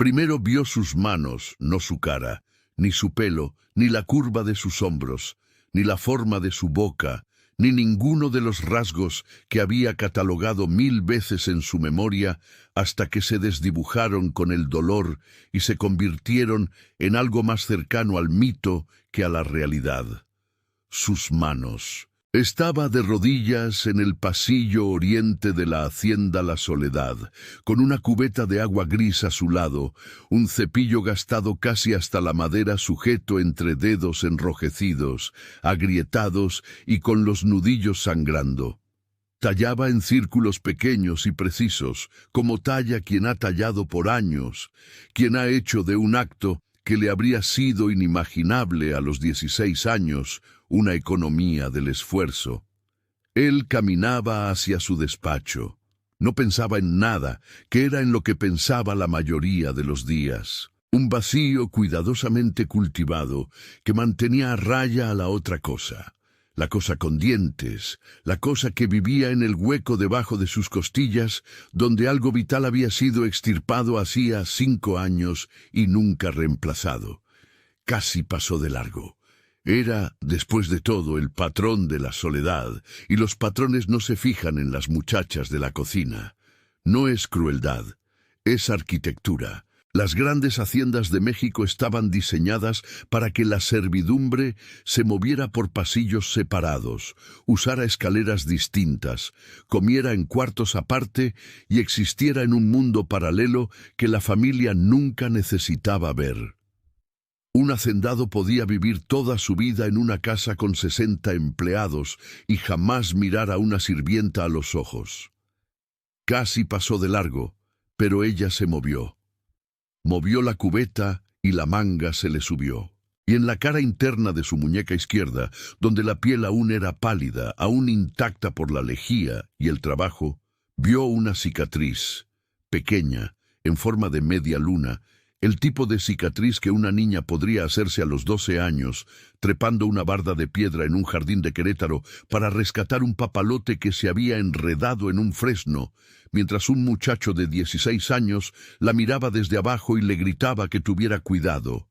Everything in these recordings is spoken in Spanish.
Primero vio sus manos, no su cara, ni su pelo, ni la curva de sus hombros, ni la forma de su boca, ni ninguno de los rasgos que había catalogado 1000 veces en su memoria hasta que se desdibujaron con el dolor y se convirtieron en algo más cercano al mito que a la realidad. Sus manos. Estaba de rodillas en el pasillo oriente de la hacienda La Soledad, con una cubeta de agua gris a su lado, un cepillo gastado casi hasta la madera sujeto entre dedos enrojecidos, agrietados y con los nudillos sangrando. Tallaba en círculos pequeños y precisos, como talla quien ha tallado por años, quien ha hecho de un acto que le habría sido inimaginable a los 16 años, una economía del esfuerzo. Él caminaba hacia su despacho. No pensaba en nada, que era en lo que pensaba la mayoría de los días. Un vacío cuidadosamente cultivado que mantenía a raya a la otra cosa. La cosa con dientes, la cosa que vivía en el hueco debajo de sus costillas, donde algo vital había sido extirpado hacía 5 años y nunca reemplazado. Casi pasó de largo. Era, después de todo, el patrón de la soledad, y los patrones no se fijan en las muchachas de la cocina. No es crueldad, es arquitectura. Las grandes haciendas de México estaban diseñadas para que la servidumbre se moviera por pasillos separados, usara escaleras distintas, comiera en cuartos aparte y existiera en un mundo paralelo que la familia nunca necesitaba ver. Un hacendado podía vivir toda su vida en una casa con 60 empleados y jamás mirar a una sirvienta a los ojos. Casi pasó de largo, pero ella se movió. Movió la cubeta y la manga se le subió. Y en la cara interna de su muñeca izquierda, donde la piel aún era pálida, aún intacta por la lejía y el trabajo, vio una cicatriz, pequeña, en forma de media luna, el tipo de cicatriz que una niña podría hacerse a los 12 años, trepando una barda de piedra en un jardín de Querétaro para rescatar un papalote que se había enredado en un fresno, mientras un muchacho de 16 años la miraba desde abajo y le gritaba que tuviera cuidado.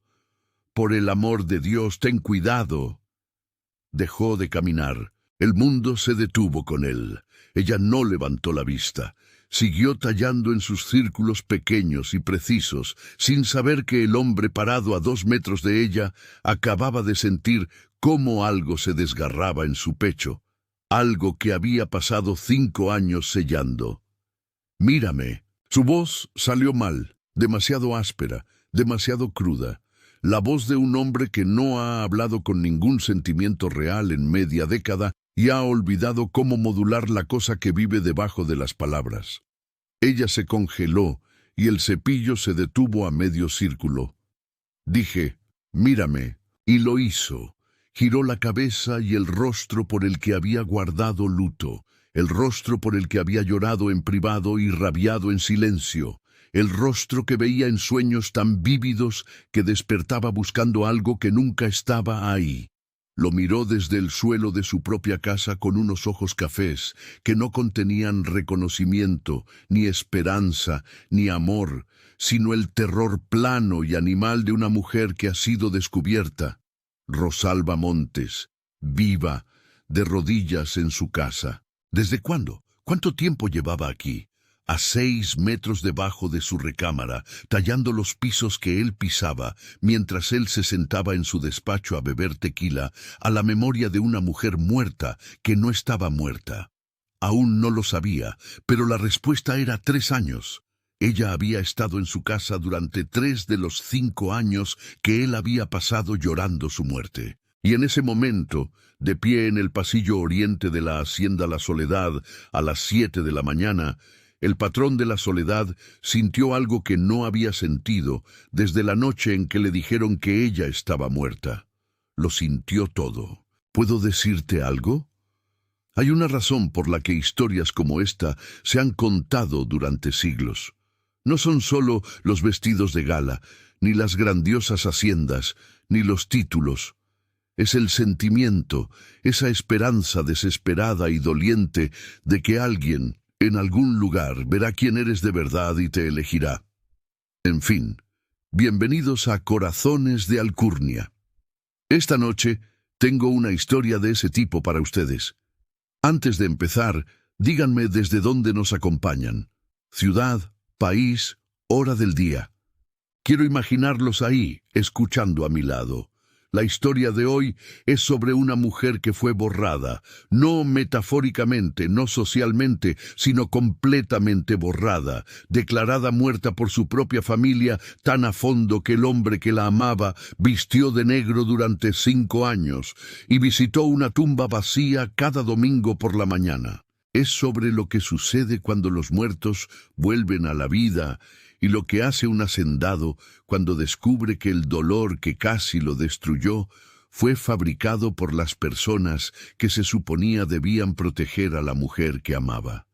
«Por el amor de Dios, ten cuidado». Dejó de caminar. El mundo se detuvo con él. Ella no levantó la vista. Siguió tallando en sus círculos pequeños y precisos, sin saber que el hombre parado a 2 metros de ella acababa de sentir cómo algo se desgarraba en su pecho, algo que había pasado 5 años sellando. «Mírame». Su voz salió mal, demasiado áspera, demasiado cruda. La voz de un hombre que no ha hablado con ningún sentimiento real en media década y ha olvidado cómo modular la cosa que vive debajo de las palabras. Ella se congeló y el cepillo se detuvo a medio círculo. Dije, «Mírame», y lo hizo. Giró la cabeza y el rostro por el que había guardado luto, el rostro por el que había llorado en privado y rabiado en silencio, el rostro que veía en sueños tan vívidos que despertaba buscando algo que nunca estaba ahí. Lo miró desde el suelo de su propia casa con unos ojos cafés que no contenían reconocimiento, ni esperanza, ni amor, sino el terror plano y animal de una mujer que ha sido descubierta. Rosalba Montes, viva, de rodillas en su casa. ¿Desde cuándo? ¿Cuánto tiempo llevaba aquí? A 6 metros debajo de su recámara, tallando los pisos que él pisaba, mientras él se sentaba en su despacho a beber tequila, a la memoria de una mujer muerta que no estaba muerta. Aún no lo sabía, pero la respuesta era 3 años. Ella había estado en su casa durante 3 de los 5 años que él había pasado llorando su muerte. Y en ese momento, de pie en el pasillo oriente de la hacienda La Soledad, a las 7 de la mañana, el patrón de la Soledad sintió algo que no había sentido desde la noche en que le dijeron que ella estaba muerta. Lo sintió todo. ¿Puedo decirte algo? Hay una razón por la que historias como esta se han contado durante siglos. No son solo los vestidos de gala, ni las grandiosas haciendas, ni los títulos. Es el sentimiento, esa esperanza desesperada y doliente de que alguien, en algún lugar, verá quién eres de verdad y te elegirá. En fin, bienvenidos a Corazones de Alcurnia. Esta noche tengo una historia de ese tipo para ustedes. Antes de empezar, díganme desde dónde nos acompañan. Ciudad, país, hora del día. Quiero imaginarlos ahí, escuchando a mi lado. La historia de hoy es sobre una mujer que fue borrada, no metafóricamente, no socialmente, sino completamente borrada, declarada muerta por su propia familia tan a fondo que el hombre que la amaba vistió de negro durante 5 años y visitó una tumba vacía cada domingo por la mañana. Es sobre lo que sucede cuando los muertos vuelven a la vida y lo que hace un hacendado cuando descubre que el dolor que casi lo destruyó fue fabricado por las personas que se suponía debían proteger a la mujer que amaba.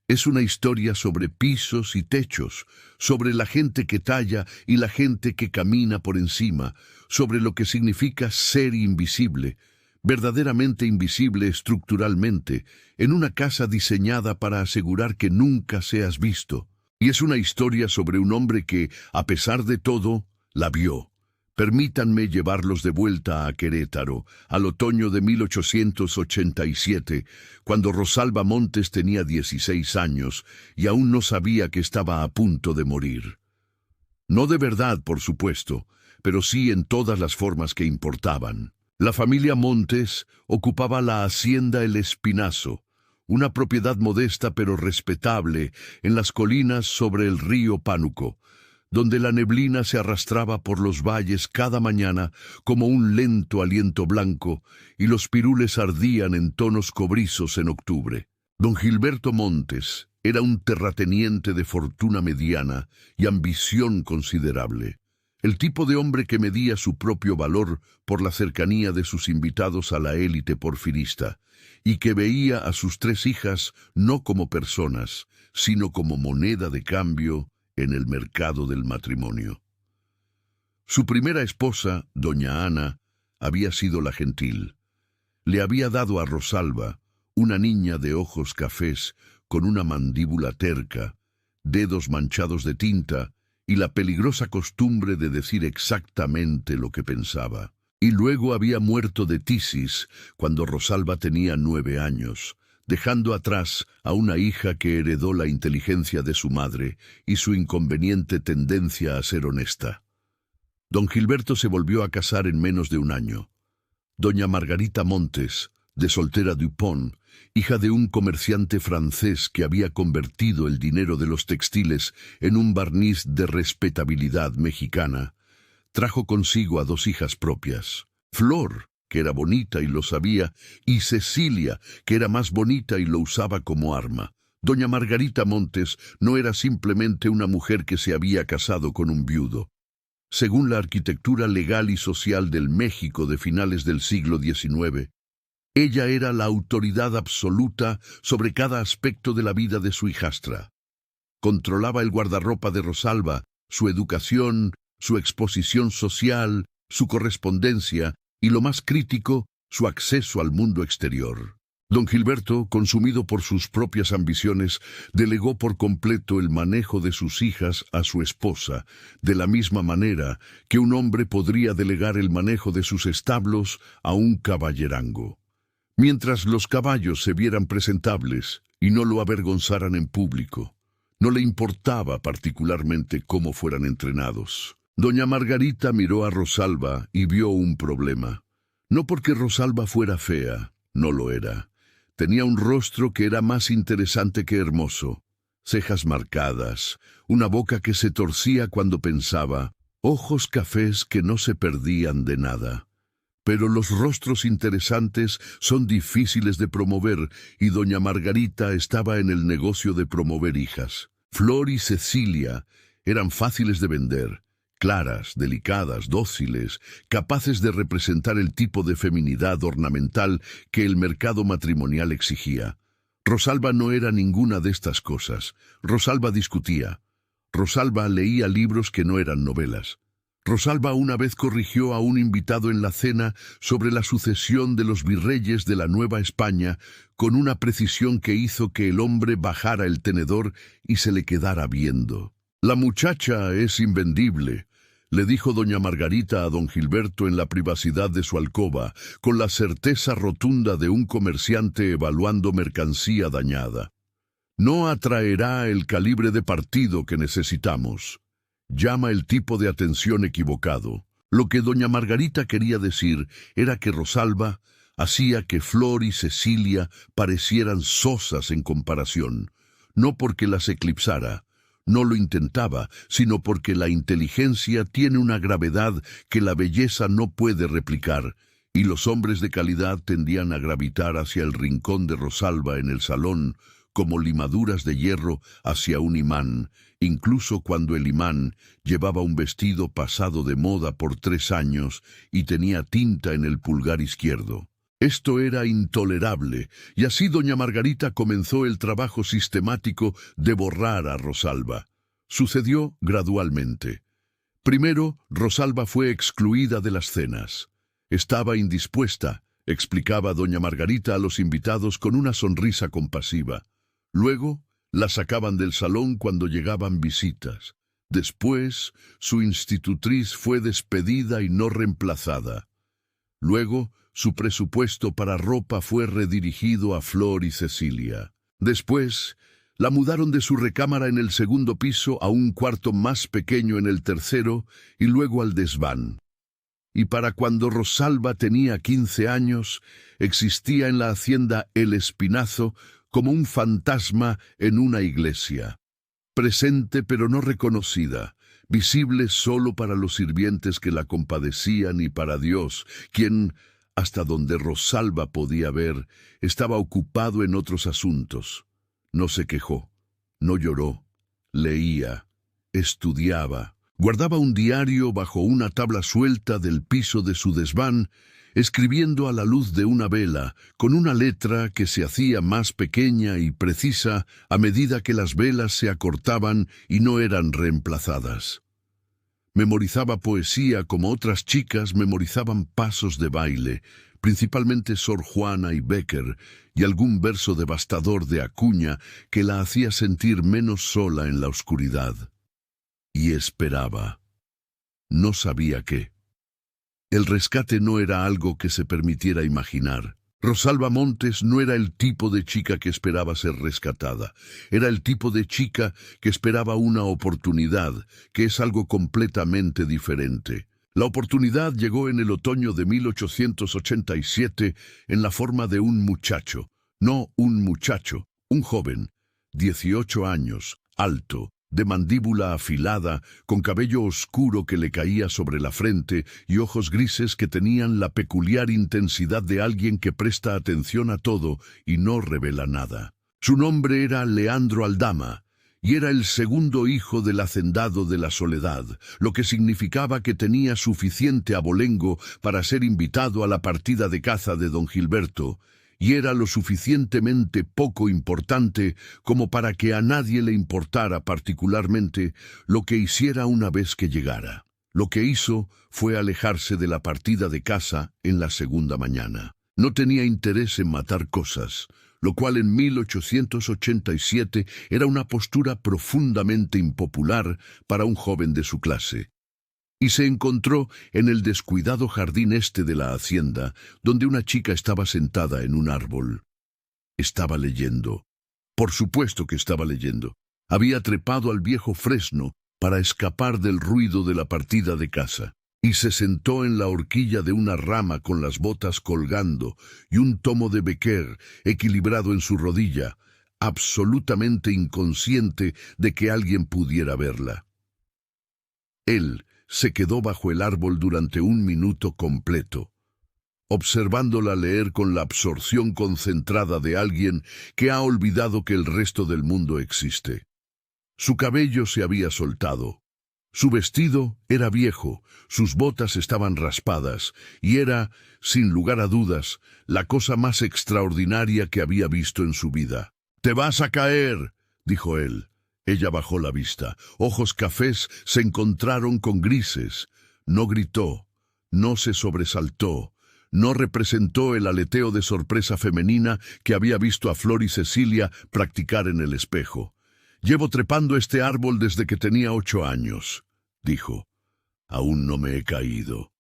Es una historia sobre pisos y techos, sobre la gente que talla y la gente que camina por encima, sobre lo que significa ser invisible, verdaderamente invisible estructuralmente, en una casa diseñada para asegurar que nunca seas visto. Y es una historia sobre un hombre que, a pesar de todo, la vio. Permítanme llevarlos de vuelta a Querétaro, al otoño de 1887, cuando Rosalba Montes tenía 16 años y aún no sabía que estaba a punto de morir. No de verdad, por supuesto, pero sí en todas las formas que importaban. La familia Montes ocupaba la hacienda El Espinazo, una propiedad modesta pero respetable en las colinas sobre el río Pánuco, donde la neblina se arrastraba por los valles cada mañana como un lento aliento blanco y los pirules ardían en tonos cobrizos en octubre. Don Gilberto Montes era un terrateniente de fortuna mediana y ambición considerable. El tipo de hombre que medía su propio valor por la cercanía de sus invitados a la élite porfirista, y que veía a sus 3 hijas no como personas, sino como moneda de cambio en el mercado del matrimonio. Su primera esposa, doña Ana, había sido la gentil. Le había dado a Rosalba, una niña de ojos cafés, con una mandíbula terca, dedos manchados de tinta y la peligrosa costumbre de decir exactamente lo que pensaba. Y luego había muerto de tisis cuando Rosalba tenía 9 años, dejando atrás a una hija que heredó la inteligencia de su madre y su inconveniente tendencia a ser honesta. Don Gilberto se volvió a casar en menos de un año. Doña Margarita Montes, de Soltera Dupont, hija de un comerciante francés que había convertido el dinero de los textiles en un barniz de respetabilidad mexicana, trajo consigo a 2 hijas propias, Flor, que era bonita y lo sabía, y Cecilia, que era más bonita y lo usaba como arma. Doña Margarita Montes no era simplemente una mujer que se había casado con un viudo. Según la arquitectura legal y social del México de finales del siglo XIX, ella era la autoridad absoluta sobre cada aspecto de la vida de su hijastra. Controlaba el guardarropa de Rosalba, su educación, su exposición social, su correspondencia y, lo más crítico, su acceso al mundo exterior. Don Gilberto, consumido por sus propias ambiciones, delegó por completo el manejo de sus hijas a su esposa, de la misma manera que un hombre podría delegar el manejo de sus establos a un caballerango. Mientras los caballos se vieran presentables y no lo avergonzaran en público, no le importaba particularmente cómo fueran entrenados. Doña Margarita miró a Rosalba y vio un problema. No porque Rosalba fuera fea, no lo era. Tenía un rostro que era más interesante que hermoso, cejas marcadas, una boca que se torcía cuando pensaba, ojos cafés que no se perdían de nada. Pero los rostros interesantes son difíciles de promover y doña Margarita estaba en el negocio de promover hijas. Flor y Cecilia eran fáciles de vender, claras, delicadas, dóciles, capaces de representar el tipo de feminidad ornamental que el mercado matrimonial exigía. Rosalba no era ninguna de estas cosas. Rosalba discutía. Rosalba leía libros que no eran novelas. Rosalba una vez corrigió a un invitado en la cena sobre la sucesión de los virreyes de la Nueva España con una precisión que hizo que el hombre bajara el tenedor y se le quedara viendo. La muchacha es invendible, le dijo doña Margarita a don Gilberto en la privacidad de su alcoba, con la certeza rotunda de un comerciante evaluando mercancía dañada. No atraerá el calibre de partido que necesitamos. Llama el tipo de atención equivocado. Lo que doña Margarita quería decir era que Rosalba hacía que Flor y Cecilia parecieran sosas en comparación, no porque las eclipsara, no lo intentaba, sino porque la inteligencia tiene una gravedad que la belleza no puede replicar, y los hombres de calidad tendían a gravitar hacia el rincón de Rosalba en el salón, como limaduras de hierro hacia un imán, incluso cuando el imán llevaba un vestido pasado de moda por 3 años y tenía tinta en el pulgar izquierdo. Esto era intolerable, y así doña Margarita comenzó el trabajo sistemático de borrar a Rosalba. Sucedió gradualmente. Primero, Rosalba fue excluida de las cenas. Estaba indispuesta, explicaba doña Margarita a los invitados con una sonrisa compasiva. Luego, la sacaban del salón cuando llegaban visitas. Después, su institutriz fue despedida y no reemplazada. Luego, su presupuesto para ropa fue redirigido a Flor y Cecilia. Después, la mudaron de su recámara en el segundo piso a un cuarto más pequeño en el tercero y luego al desván. Y para cuando Rosalba tenía 15 años, existía en la hacienda El Espinazo como un fantasma en una iglesia, presente pero no reconocida, visible solo para los sirvientes que la compadecían y para Dios, quien, hasta donde Rosalba podía ver, estaba ocupado en otros asuntos. No se quejó, no lloró, leía, estudiaba, guardaba un diario bajo una tabla suelta del piso de su desván, escribiendo a la luz de una vela, con una letra que se hacía más pequeña y precisa a medida que las velas se acortaban y no eran reemplazadas. Memorizaba poesía como otras chicas memorizaban pasos de baile, principalmente Sor Juana y Bécquer, y algún verso devastador de Acuña que la hacía sentir menos sola en la oscuridad. Y esperaba. No sabía qué. El rescate no era algo que se permitiera imaginar. Rosalba Montes no era el tipo de chica que esperaba ser rescatada. Era el tipo de chica que esperaba una oportunidad, que es algo completamente diferente. La oportunidad llegó en el otoño de 1887 en la forma de un muchacho. No un muchacho, un joven, 18 años, alto, de mandíbula afilada, con cabello oscuro que le caía sobre la frente y ojos grises que tenían la peculiar intensidad de alguien que presta atención a todo y no revela nada. Su nombre era Leandro Aldama, y era el segundo hijo del hacendado de la Soledad, lo que significaba que tenía suficiente abolengo para ser invitado a la partida de caza de don Gilberto, y era lo suficientemente poco importante como para que a nadie le importara particularmente lo que hiciera una vez que llegara. Lo que hizo fue alejarse de la partida de caza en la segunda mañana. No tenía interés en matar cosas, lo cual en 1887 era una postura profundamente impopular para un joven de su clase. Y se encontró en el descuidado jardín este de la hacienda, donde una chica estaba sentada en un árbol. Estaba leyendo. Por supuesto que estaba leyendo. Había trepado al viejo fresno para escapar del ruido de la partida de caza, y se sentó en la horquilla de una rama con las botas colgando y un tomo de Bécquer equilibrado en su rodilla, absolutamente inconsciente de que alguien pudiera verla. Él se quedó bajo el árbol durante 1 minuto completo, observándola leer con la absorción concentrada de alguien que ha olvidado que el resto del mundo existe. Su cabello se había soltado, su vestido era viejo, sus botas estaban raspadas, y era, sin lugar a dudas, la cosa más extraordinaria que había visto en su vida. «¡Te vas a caer!», dijo él. Ella bajó la vista. Ojos cafés se encontraron con grises. No gritó, no se sobresaltó, no representó el aleteo de sorpresa femenina que había visto a Flor y Cecilia practicar en el espejo. Llevo trepando este árbol desde que tenía 8 años, dijo. Aún no me he caído.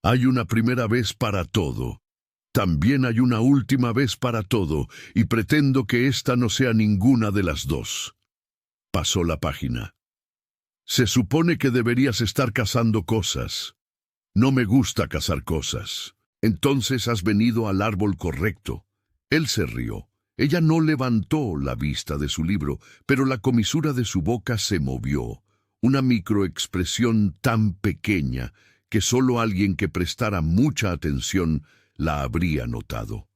Hay una primera vez para todo. También hay una última vez para todo, y pretendo que esta no sea ninguna de las dos. Pasó la página. Se supone que deberías estar cazando cosas. No me gusta cazar cosas. Entonces has venido al árbol correcto. Él se rió. Ella no levantó la vista de su libro, pero la comisura de su boca se movió. Una microexpresión tan pequeña que solo alguien que prestara mucha atención la habría notado.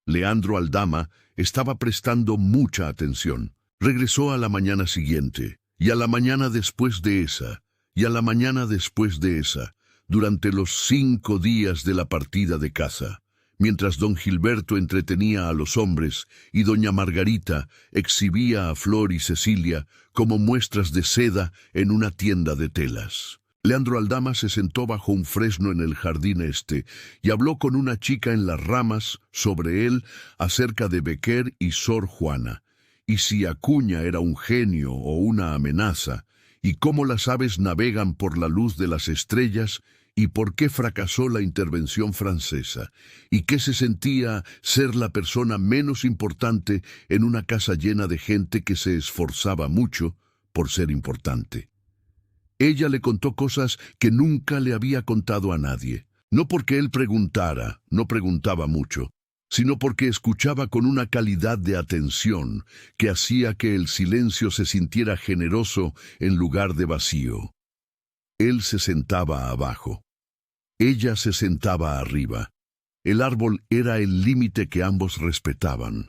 Leandro Aldama estaba prestando mucha atención. Regresó a la mañana siguiente, y a la mañana después de esa, y a la mañana después de esa, durante los 5 días de la partida de caza, mientras don Gilberto entretenía a los hombres y doña Margarita exhibía a Flor y Cecilia como muestras de seda en una tienda de telas. Leandro Aldama se sentó bajo un fresno en el jardín este y habló con una chica en las ramas sobre él acerca de Becker y Sor Juana, y si Acuña era un genio o una amenaza, y cómo las aves navegan por la luz de las estrellas, y por qué fracasó la intervención francesa, y qué se sentía ser la persona menos importante en una casa llena de gente que se esforzaba mucho por ser importante. Ella le contó cosas que nunca le había contado a nadie, no porque él preguntara, no preguntaba mucho, sino porque escuchaba con una calidad de atención que hacía que el silencio se sintiera generoso en lugar de vacío. Él se sentaba abajo. Ella se sentaba arriba. El árbol era el límite que ambos respetaban,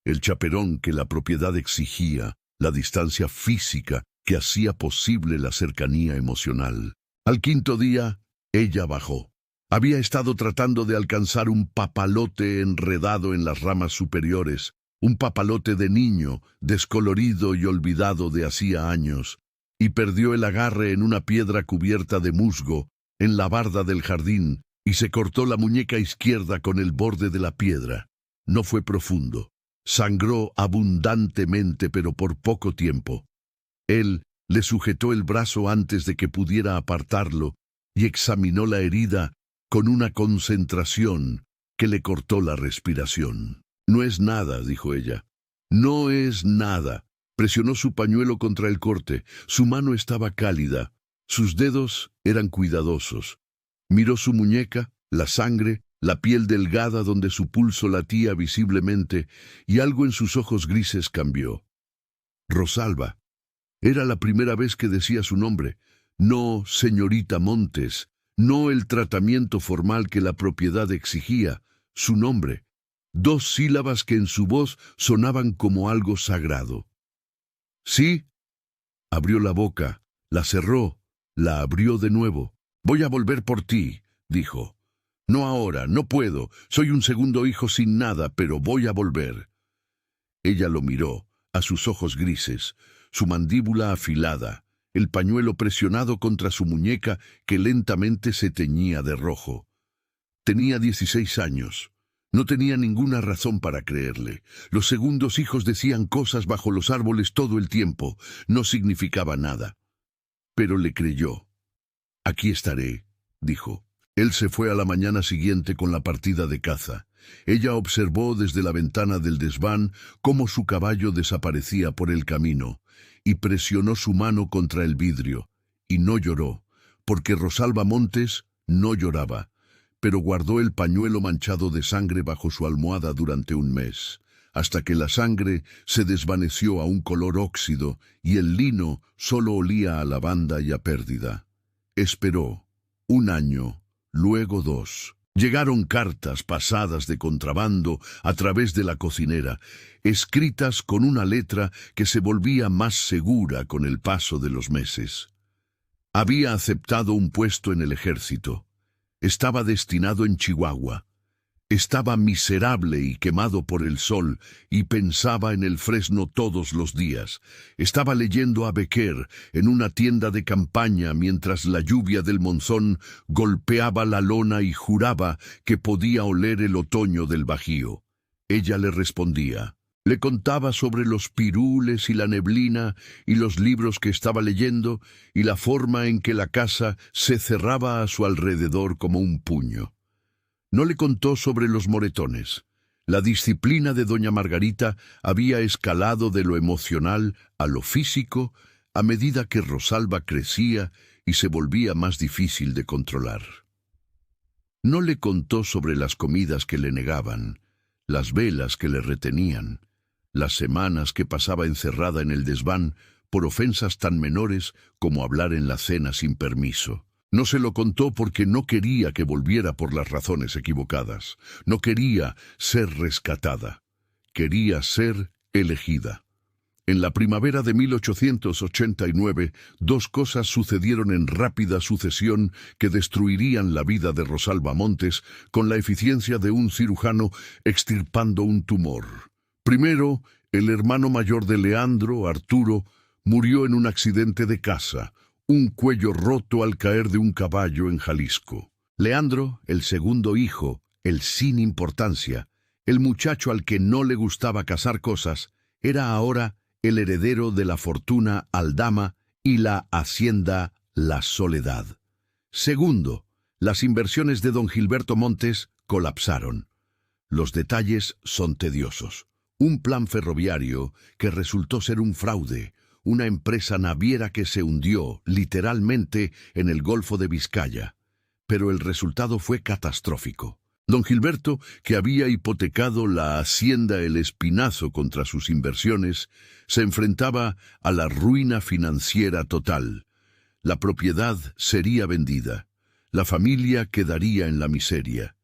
el chaperón que la propiedad exigía, la distancia física que hacía posible la cercanía emocional. Al 5.º día, ella bajó. Había estado tratando de alcanzar un papalote enredado en las ramas superiores, un papalote de niño, descolorido y olvidado de hacía años, y perdió el agarre en una piedra cubierta de musgo, en la barda del jardín, y se cortó la muñeca izquierda con el borde de la piedra. No fue profundo. Sangró abundantemente, pero por poco tiempo. Él le sujetó el brazo antes de que pudiera apartarlo y examinó la herida con una concentración que le cortó la respiración. No es nada, dijo ella. No es nada. Presionó su pañuelo contra el corte. Su mano estaba cálida. Sus dedos eran cuidadosos. Miró su muñeca, la sangre, la piel delgada donde su pulso latía visiblemente, y algo en sus ojos grises cambió. Rosalba. Era la primera vez que decía su nombre. No señorita Montes, no el tratamiento formal que la propiedad exigía, su nombre. 2 sílabas que en su voz sonaban como algo sagrado. ¿Sí? Abrió la boca, la cerró, la abrió de nuevo. Voy a volver por ti, dijo. No ahora, no puedo. Soy un segundo hijo sin nada, pero voy a volver. Ella lo miró, a sus ojos grises, su mandíbula afilada, el pañuelo presionado contra su muñeca que lentamente se teñía de rojo. Tenía 16 años. No tenía ninguna razón para creerle. Los segundos hijos decían cosas bajo los árboles todo el tiempo. No significaba nada. Pero le creyó. Aquí estaré, dijo. Él se fue a la mañana siguiente con la partida de caza. Ella observó desde la ventana del desván cómo su caballo desaparecía por el camino, y presionó su mano contra el vidrio, y no lloró, porque Rosalba Montes no lloraba, pero guardó el pañuelo manchado de sangre bajo su almohada durante un mes, hasta que la sangre se desvaneció a un color óxido y el lino solo olía a lavanda y a pérdida. Esperó 1 año, luego 2. Llegaron cartas pasadas de contrabando a través de la cocinera, escritas con una letra que se volvía más segura con el paso de los meses. Había aceptado un puesto en el ejército. Estaba destinado en Chihuahua. Estaba miserable y quemado por el sol y pensaba en el fresno todos los días. Estaba leyendo a Becker en una tienda de campaña mientras la lluvia del monzón golpeaba la lona y juraba que podía oler el otoño del Bajío. Ella le respondía. Le contaba sobre los pirules y la neblina y los libros que estaba leyendo y la forma en que la casa se cerraba a su alrededor como un puño. No le contó sobre los moretones. La disciplina de doña Margarita había escalado de lo emocional a lo físico a medida que Rosalba crecía y se volvía más difícil de controlar. No le contó sobre las comidas que le negaban, las velas que le retenían, las semanas que pasaba encerrada en el desván por ofensas tan menores como hablar en la cena sin permiso. No se lo contó porque no quería que volviera por las razones equivocadas. No quería ser rescatada. Quería ser elegida. En la primavera de 1889, dos cosas sucedieron en rápida sucesión que destruirían la vida de Rosalba Montes con la eficiencia de un cirujano extirpando un tumor. Primero, el hermano mayor de Leandro, Arturo, murió en un accidente de caza, un cuello roto al caer de un caballo en Jalisco. Leandro, el segundo hijo, el sin importancia, el muchacho al que no le gustaba cazar cosas, era ahora el heredero de la fortuna Aldama y la hacienda La Soledad. Segundo, las inversiones de don Gilberto Montes colapsaron. Los detalles son tediosos. Un plan ferroviario que resultó ser un fraude, una empresa naviera que se hundió, literalmente, en el Golfo de Vizcaya. Pero el resultado fue catastrófico. Don Gilberto, que había hipotecado la hacienda El Espinazo contra sus inversiones, se enfrentaba a la ruina financiera total. La propiedad sería vendida. La familia quedaría en la miseria.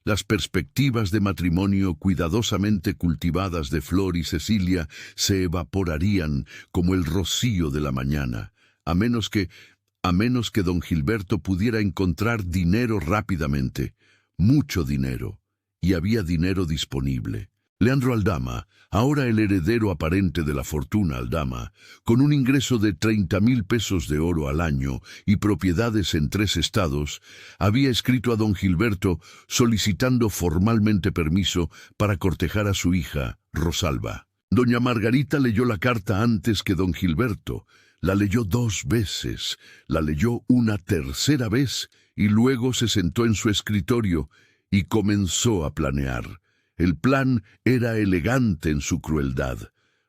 Las perspectivas de matrimonio cuidadosamente cultivadas de Flor y Cecilia se evaporarían como el rocío de la mañana, a menos que don Gilberto pudiera encontrar dinero rápidamente, mucho dinero, y había dinero disponible. Leandro Aldama, ahora el heredero aparente de la fortuna Aldama, con un ingreso de 30,000 pesos de oro al año y propiedades en 3 estados, había escrito a don Gilberto solicitando formalmente permiso para cortejar a su hija, Rosalba. Doña Margarita leyó la carta antes que don Gilberto. La leyó 2 veces, la leyó una tercera vez y luego se sentó en su escritorio y comenzó a planear. El plan era elegante en su crueldad.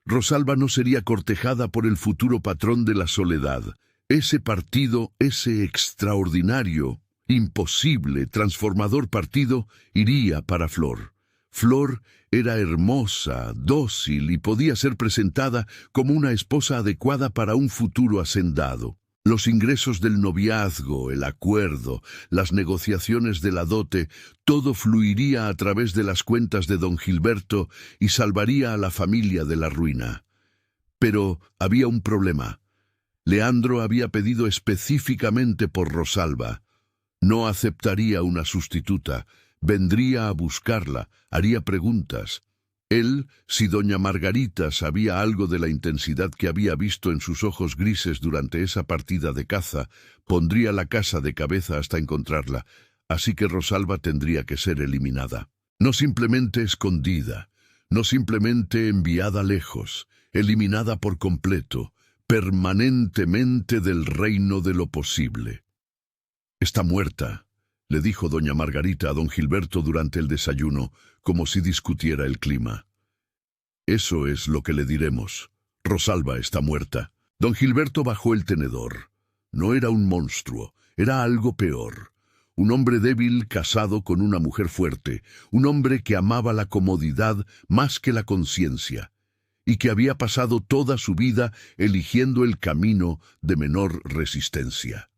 Rosalba no sería cortejada por el futuro patrón de La Soledad. Ese partido, ese extraordinario, imposible, transformador partido, iría para Flor. Flor era hermosa, dócil y podía ser presentada como una esposa adecuada para un futuro hacendado. Los ingresos del noviazgo, el acuerdo, las negociaciones de la dote, todo fluiría a través de las cuentas de don Gilberto y salvaría a la familia de la ruina. Pero había un problema. Leandro había pedido específicamente por Rosalba. No aceptaría una sustituta, vendría a buscarla, haría preguntas. Él, si doña Margarita sabía algo de la intensidad que había visto en sus ojos grises durante esa partida de caza, pondría la casa de cabeza hasta encontrarla, así que Rosalba tendría que ser eliminada. No simplemente escondida, no simplemente enviada lejos, eliminada por completo, permanentemente del reino de lo posible. Está muerta, le dijo doña Margarita a don Gilberto durante el desayuno, como si discutiera el clima. Eso es lo que le diremos. Rosalba está muerta. Don Gilberto bajó el tenedor. No era un monstruo, era algo peor. Un hombre débil casado con una mujer fuerte, un hombre que amaba la comodidad más que la conciencia, y que había pasado toda su vida eligiendo el camino de menor resistencia.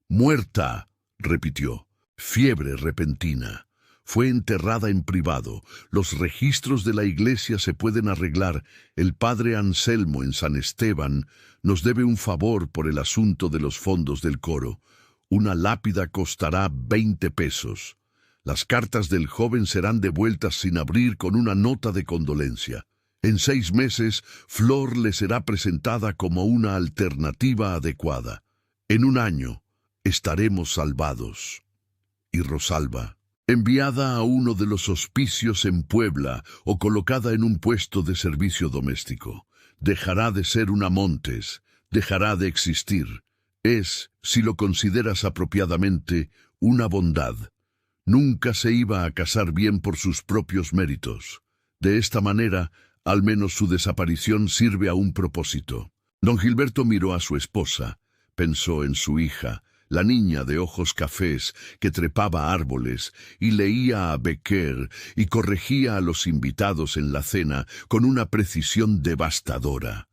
«Muerta», repitió. «Fiebre repentina. Fue enterrada en privado. Los registros de la iglesia se pueden arreglar. El padre Anselmo en San Esteban nos debe un favor por el asunto de los fondos del coro. Una lápida costará 20 pesos. Las cartas del joven serán devueltas sin abrir con una nota de condolencia. En 6 meses, Flor le será presentada como una alternativa adecuada. En 1 año, estaremos salvados. Y Rosalba, enviada a uno de los hospicios en Puebla o colocada en un puesto de servicio doméstico. Dejará de ser una Montes, dejará de existir. Es, si lo consideras apropiadamente, una bondad. Nunca se iba a casar bien por sus propios méritos. De esta manera, al menos su desaparición sirve a un propósito. Don Gilberto miró a su esposa, pensó en su hija, la niña de ojos cafés que trepaba árboles y leía a Becker y corregía a los invitados en la cena con una precisión devastadora.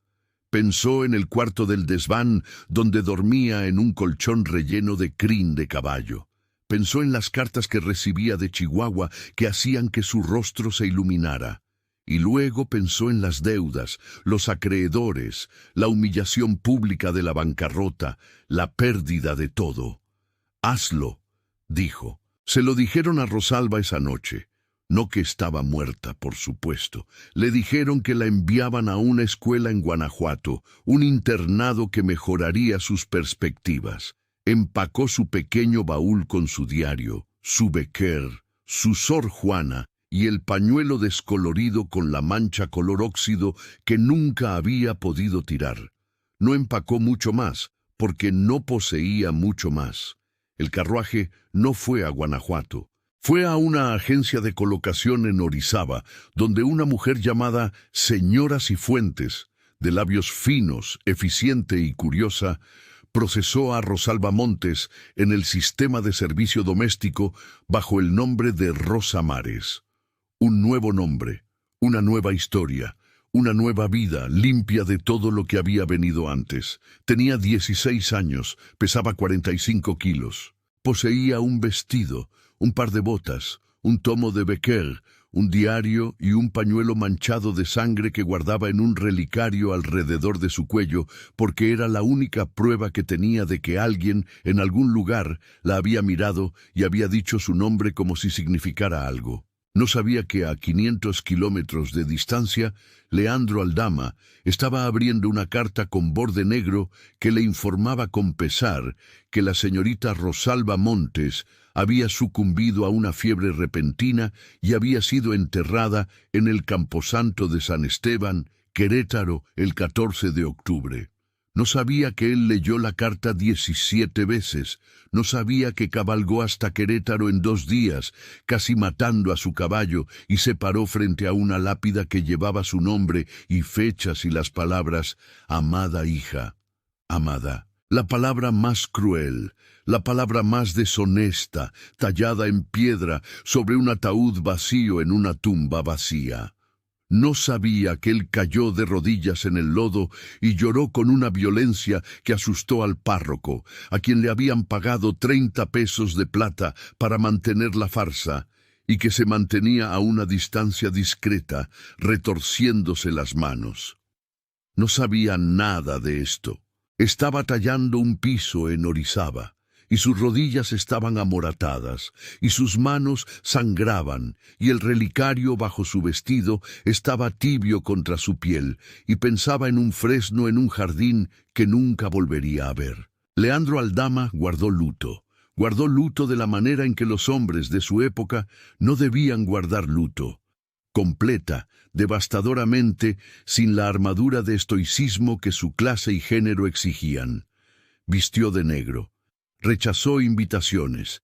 Pensó en el cuarto del desván donde dormía en un colchón relleno de crin de caballo. Pensó en las cartas que recibía de Chihuahua que hacían que su rostro se iluminara. Y luego pensó en las deudas, los acreedores, la humillación pública de la bancarrota, la pérdida de todo. «Hazlo», dijo. Se lo dijeron a Rosalba esa noche. No que estaba muerta, por supuesto. Le dijeron que la enviaban a una escuela en Guanajuato, un internado que mejoraría sus perspectivas. Empacó su pequeño baúl con su diario, su Becker, su Sor Juana, y el pañuelo descolorido con la mancha color óxido que nunca había podido tirar. No empacó mucho más, porque no poseía mucho más. El carruaje no fue a Guanajuato. Fue a una agencia de colocación en Orizaba, donde una mujer llamada Señora Cifuentes, de labios finos, eficiente y curiosa, procesó a Rosalba Montes en el sistema de servicio doméstico bajo el nombre de Rosa Mares. Un nuevo nombre, una nueva historia, una nueva vida limpia de todo lo que había venido antes. Tenía 16 años, pesaba 45 kilos. Poseía un vestido, un par de botas, un tomo de Becker, un diario y un pañuelo manchado de sangre que guardaba en un relicario alrededor de su cuello, porque era la única prueba que tenía de que alguien, en algún lugar, la había mirado y había dicho su nombre como si significara algo. No sabía que a 500 kilómetros de distancia, Leandro Aldama estaba abriendo una carta con borde negro que le informaba con pesar que la señorita Rosalba Montes había sucumbido a una fiebre repentina y había sido enterrada en el camposanto de San Esteban, Querétaro, el 14 de octubre. No sabía que él leyó la carta 17 veces, no sabía que cabalgó hasta Querétaro en 2 días, casi matando a su caballo, y se paró frente a una lápida que llevaba su nombre y fechas y las palabras «Amada hija, amada». La palabra más cruel, la palabra más deshonesta, tallada en piedra sobre un ataúd vacío en una tumba vacía. No sabía que él cayó de rodillas en el lodo y lloró con una violencia que asustó al párroco, a quien le habían pagado 30 pesos de plata para mantener la farsa, y que se mantenía a una distancia discreta, retorciéndose las manos. No sabía nada de esto. Estaba tallando un piso en Orizaba, y sus rodillas estaban amoratadas, y sus manos sangraban, y el relicario bajo su vestido estaba tibio contra su piel, y pensaba en un fresno en un jardín que nunca volvería a ver. Leandro Aldama guardó luto de la manera en que los hombres de su época no debían guardar luto. Completa, devastadoramente, sin la armadura de estoicismo que su clase y género exigían. Vistió de negro. Rechazó invitaciones,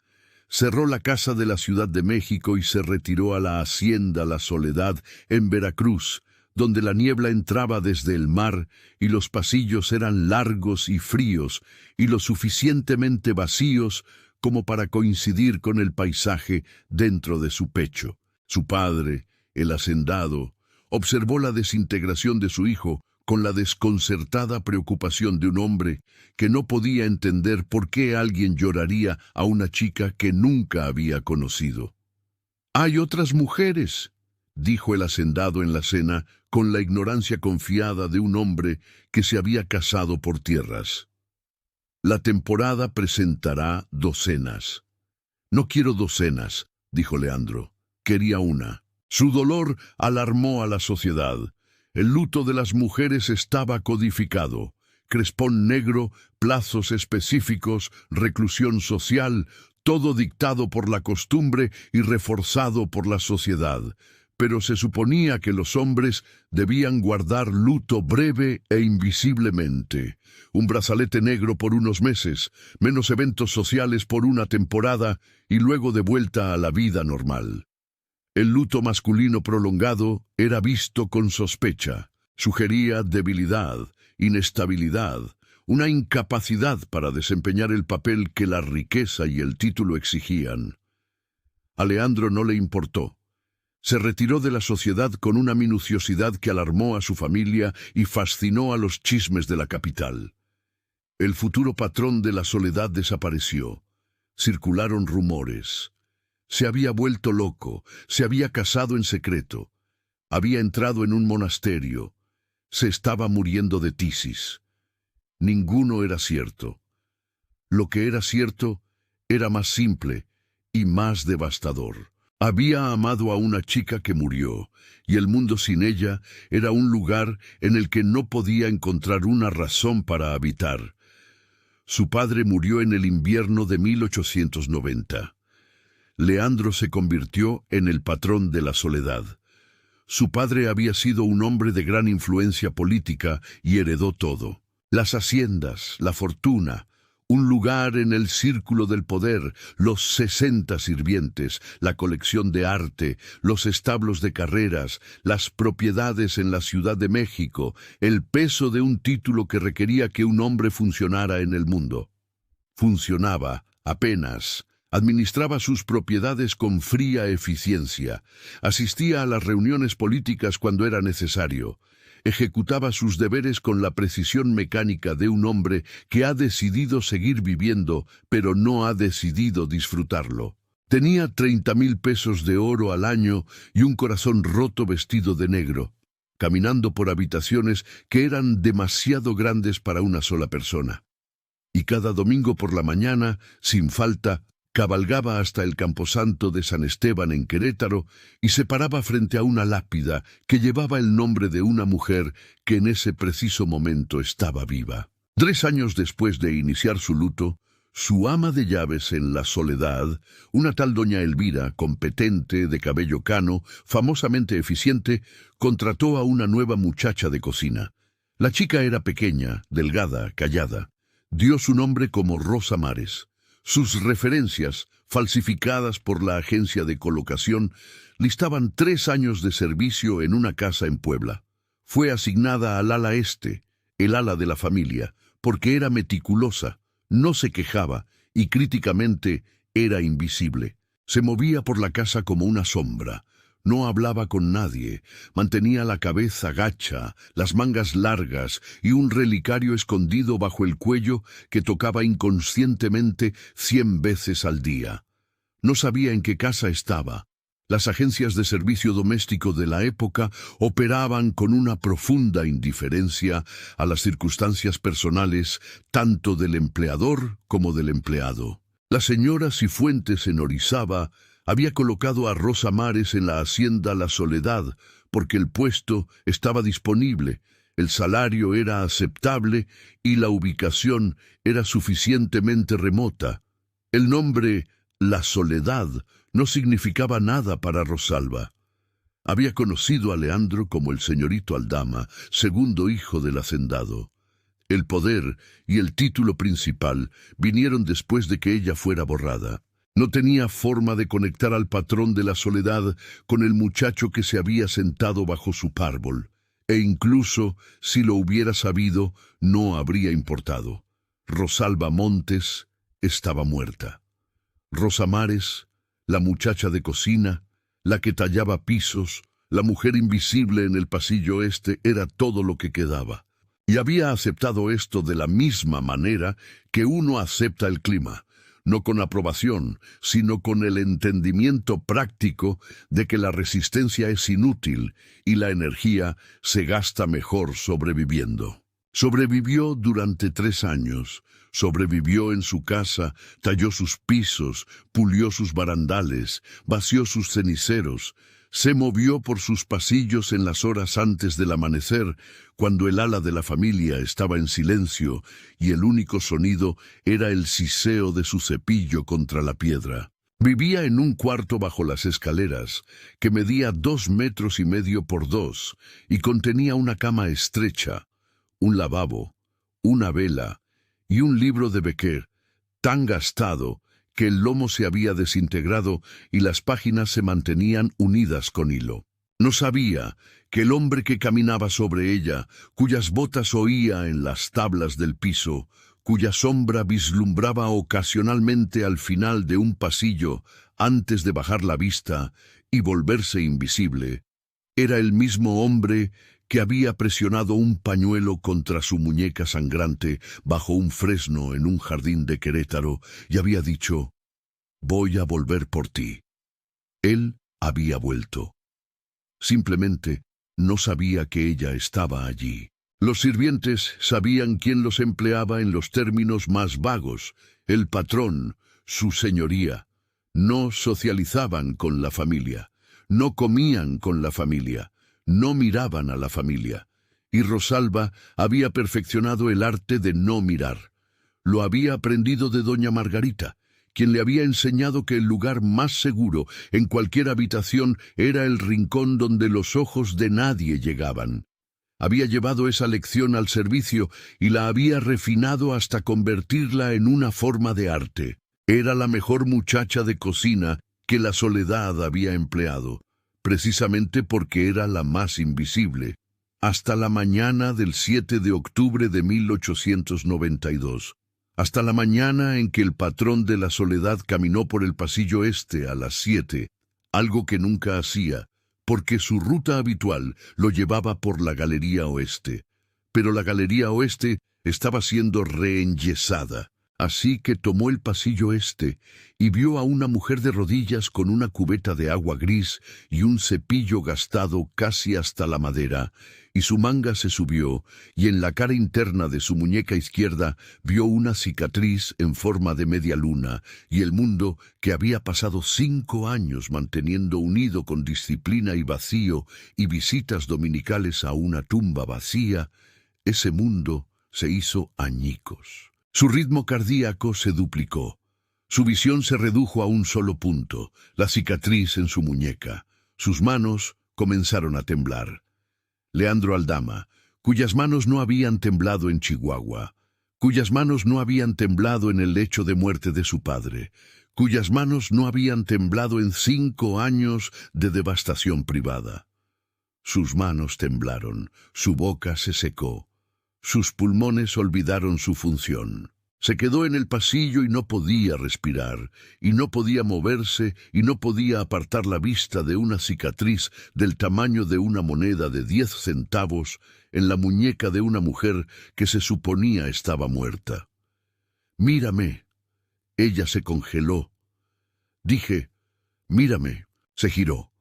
cerró la casa de la Ciudad de México y se retiró a la hacienda La Soledad en Veracruz, donde la niebla entraba desde el mar y los pasillos eran largos y fríos y lo suficientemente vacíos como para coincidir con el paisaje dentro de su pecho. Su padre, el hacendado, observó la desintegración de su hijo con la desconcertada preocupación de un hombre que no podía entender por qué alguien lloraría a una chica que nunca había conocido. «Hay otras mujeres», dijo el hacendado en la cena con la ignorancia confiada de un hombre que se había casado por tierras. «La temporada presentará docenas». «No quiero docenas», dijo Leandro. Quería una. Su dolor alarmó a la sociedad. El luto de las mujeres estaba codificado. Crespón negro, plazos específicos, reclusión social, todo dictado por la costumbre y reforzado por la sociedad. Pero se suponía que los hombres debían guardar luto breve e invisiblemente. Un brazalete negro por unos meses, menos eventos sociales por una temporada y luego de vuelta a la vida normal. El luto masculino prolongado era visto con sospecha. Sugería debilidad, inestabilidad, una incapacidad para desempeñar el papel que la riqueza y el título exigían. A Leandro no le importó. Se retiró de la sociedad con una minuciosidad que alarmó a su familia y fascinó a los chismes de la capital. El futuro patrón de la Soledad desapareció. Circularon rumores. Se había vuelto loco, se había casado en secreto, había entrado en un monasterio, se estaba muriendo de tisis. Ninguno era cierto. Lo que era cierto era más simple y más devastador. Había amado a una chica que murió, y el mundo sin ella era un lugar en el que no podía encontrar una razón para habitar. Su padre murió en el invierno de 1890. Leandro se convirtió en el patrón de la Soledad. Su padre había sido un hombre de gran influencia política y heredó todo. Las haciendas, la fortuna, un lugar en el círculo del poder, los 60 sirvientes, la colección de arte, los establos de carreras, las propiedades en la Ciudad de México, el peso de un título que requería que un hombre funcionara en el mundo. Funcionaba, apenas. Administraba sus propiedades con fría eficiencia, asistía a las reuniones políticas cuando era necesario, ejecutaba sus deberes con la precisión mecánica de un hombre que ha decidido seguir viviendo, pero no ha decidido disfrutarlo. Tenía 30,000 pesos de oro al año y un corazón roto vestido de negro, caminando por habitaciones que eran demasiado grandes para una sola persona. Y cada domingo por la mañana, sin falta, cabalgaba hasta el camposanto de San Esteban en Querétaro y se paraba frente a una lápida que llevaba el nombre de una mujer que en ese preciso momento estaba viva. 3 años después de iniciar su luto, su ama de llaves en la Soledad, una tal doña Elvira, competente, de cabello cano, famosamente eficiente, contrató a una nueva muchacha de cocina. La chica era pequeña, delgada, callada. Dio su nombre como Rosa Mares. Sus referencias, falsificadas por la agencia de colocación, listaban 3 años de servicio en una casa en Puebla. Fue asignada al ala este, el ala de la familia, porque era meticulosa, no se quejaba y críticamente era invisible. Se movía por la casa como una sombra. No hablaba con nadie, mantenía la cabeza gacha, las mangas largas y un relicario escondido bajo el cuello que tocaba inconscientemente 100 veces al día. No sabía en qué casa estaba. Las agencias de servicio doméstico de la época operaban con una profunda indiferencia a las circunstancias personales tanto del empleador como del empleado. La señora Cifuentes en Orizaba había colocado a Rosa Mares en la hacienda La Soledad porque el puesto estaba disponible, el salario era aceptable y la ubicación era suficientemente remota. El nombre La Soledad no significaba nada para Rosalba. Había conocido a Leandro como el señorito Aldama, segundo hijo del hacendado. El poder y el título principal vinieron después de que ella fuera borrada. No tenía forma de conectar al patrón de la Soledad con el muchacho que se había sentado bajo su párbol, e incluso, si lo hubiera sabido, no habría importado. Rosalba Montes estaba muerta. Rosa Mares, la muchacha de cocina, la que tallaba pisos, la mujer invisible en el pasillo este, era todo lo que quedaba. Y había aceptado esto de la misma manera que uno acepta el clima. No con aprobación, sino con el entendimiento práctico de que la resistencia es inútil y la energía se gasta mejor sobreviviendo. Sobrevivió durante 3 años, sobrevivió en su casa, talló sus pisos, pulió sus barandales, vació sus ceniceros, Se movió por sus pasillos en las horas antes del amanecer, cuando el ala de la familia estaba en silencio y el único sonido era el siseo de su cepillo contra la piedra. Vivía en un cuarto bajo las escaleras, que medía 2,5 metros por 2 y contenía una cama estrecha, un lavabo, una vela y un libro de Becker, tan gastado que el lomo se había desintegrado y las páginas se mantenían unidas con hilo. No sabía que el hombre que caminaba sobre ella, cuyas botas oía en las tablas del piso, cuya sombra vislumbraba ocasionalmente al final de un pasillo antes de bajar la vista y volverse invisible, era el mismo hombre que había presionado un pañuelo contra su muñeca sangrante bajo un fresno en un jardín de Querétaro y había dicho: «Voy a volver por ti». Él había vuelto. Simplemente no sabía que ella estaba allí. Los sirvientes sabían quién los empleaba en los términos más vagos: el patrón, su señoría. No socializaban con la familia, no comían con la familia, no miraban a la familia. Y Rosalba había perfeccionado el arte de no mirar. Lo había aprendido de doña Margarita, quien le había enseñado que el lugar más seguro en cualquier habitación era el rincón donde los ojos de nadie llegaban. Había llevado esa lección al servicio y la había refinado hasta convertirla en una forma de arte. Era la mejor muchacha de cocina que la soledad había empleado, precisamente porque era la más invisible, hasta la mañana del 7 de octubre de 1892. Hasta la mañana en que el patrón de la soledad caminó por el pasillo este a las 7, algo que nunca hacía, porque su ruta habitual lo llevaba por la Galería Oeste. Pero la Galería Oeste estaba siendo reenyesada, así que tomó el pasillo este y vio a una mujer de rodillas con una cubeta de agua gris y un cepillo gastado casi hasta la madera, y su manga se subió, y en la cara interna de su muñeca izquierda vio una cicatriz en forma de media luna, y el mundo que había pasado 5 años manteniendo unido con disciplina y vacío y visitas dominicales a una tumba vacía, ese mundo se hizo añicos. Su ritmo cardíaco se duplicó. Su visión se redujo a un solo punto, la cicatriz en su muñeca. Sus manos comenzaron a temblar. Leandro Aldama, cuyas manos no habían temblado en Chihuahua, cuyas manos no habían temblado en el lecho de muerte de su padre, cuyas manos no habían temblado en 5 años de devastación privada. Sus manos temblaron, su boca se secó, sus pulmones olvidaron su función. Se quedó en el pasillo y no podía respirar, y no podía moverse, y no podía apartar la vista de una cicatriz del tamaño de una moneda de 10 centavos en la muñeca de una mujer que se suponía estaba muerta. «Mírame». Ella se congeló. Dije: «Mírame». Se giró.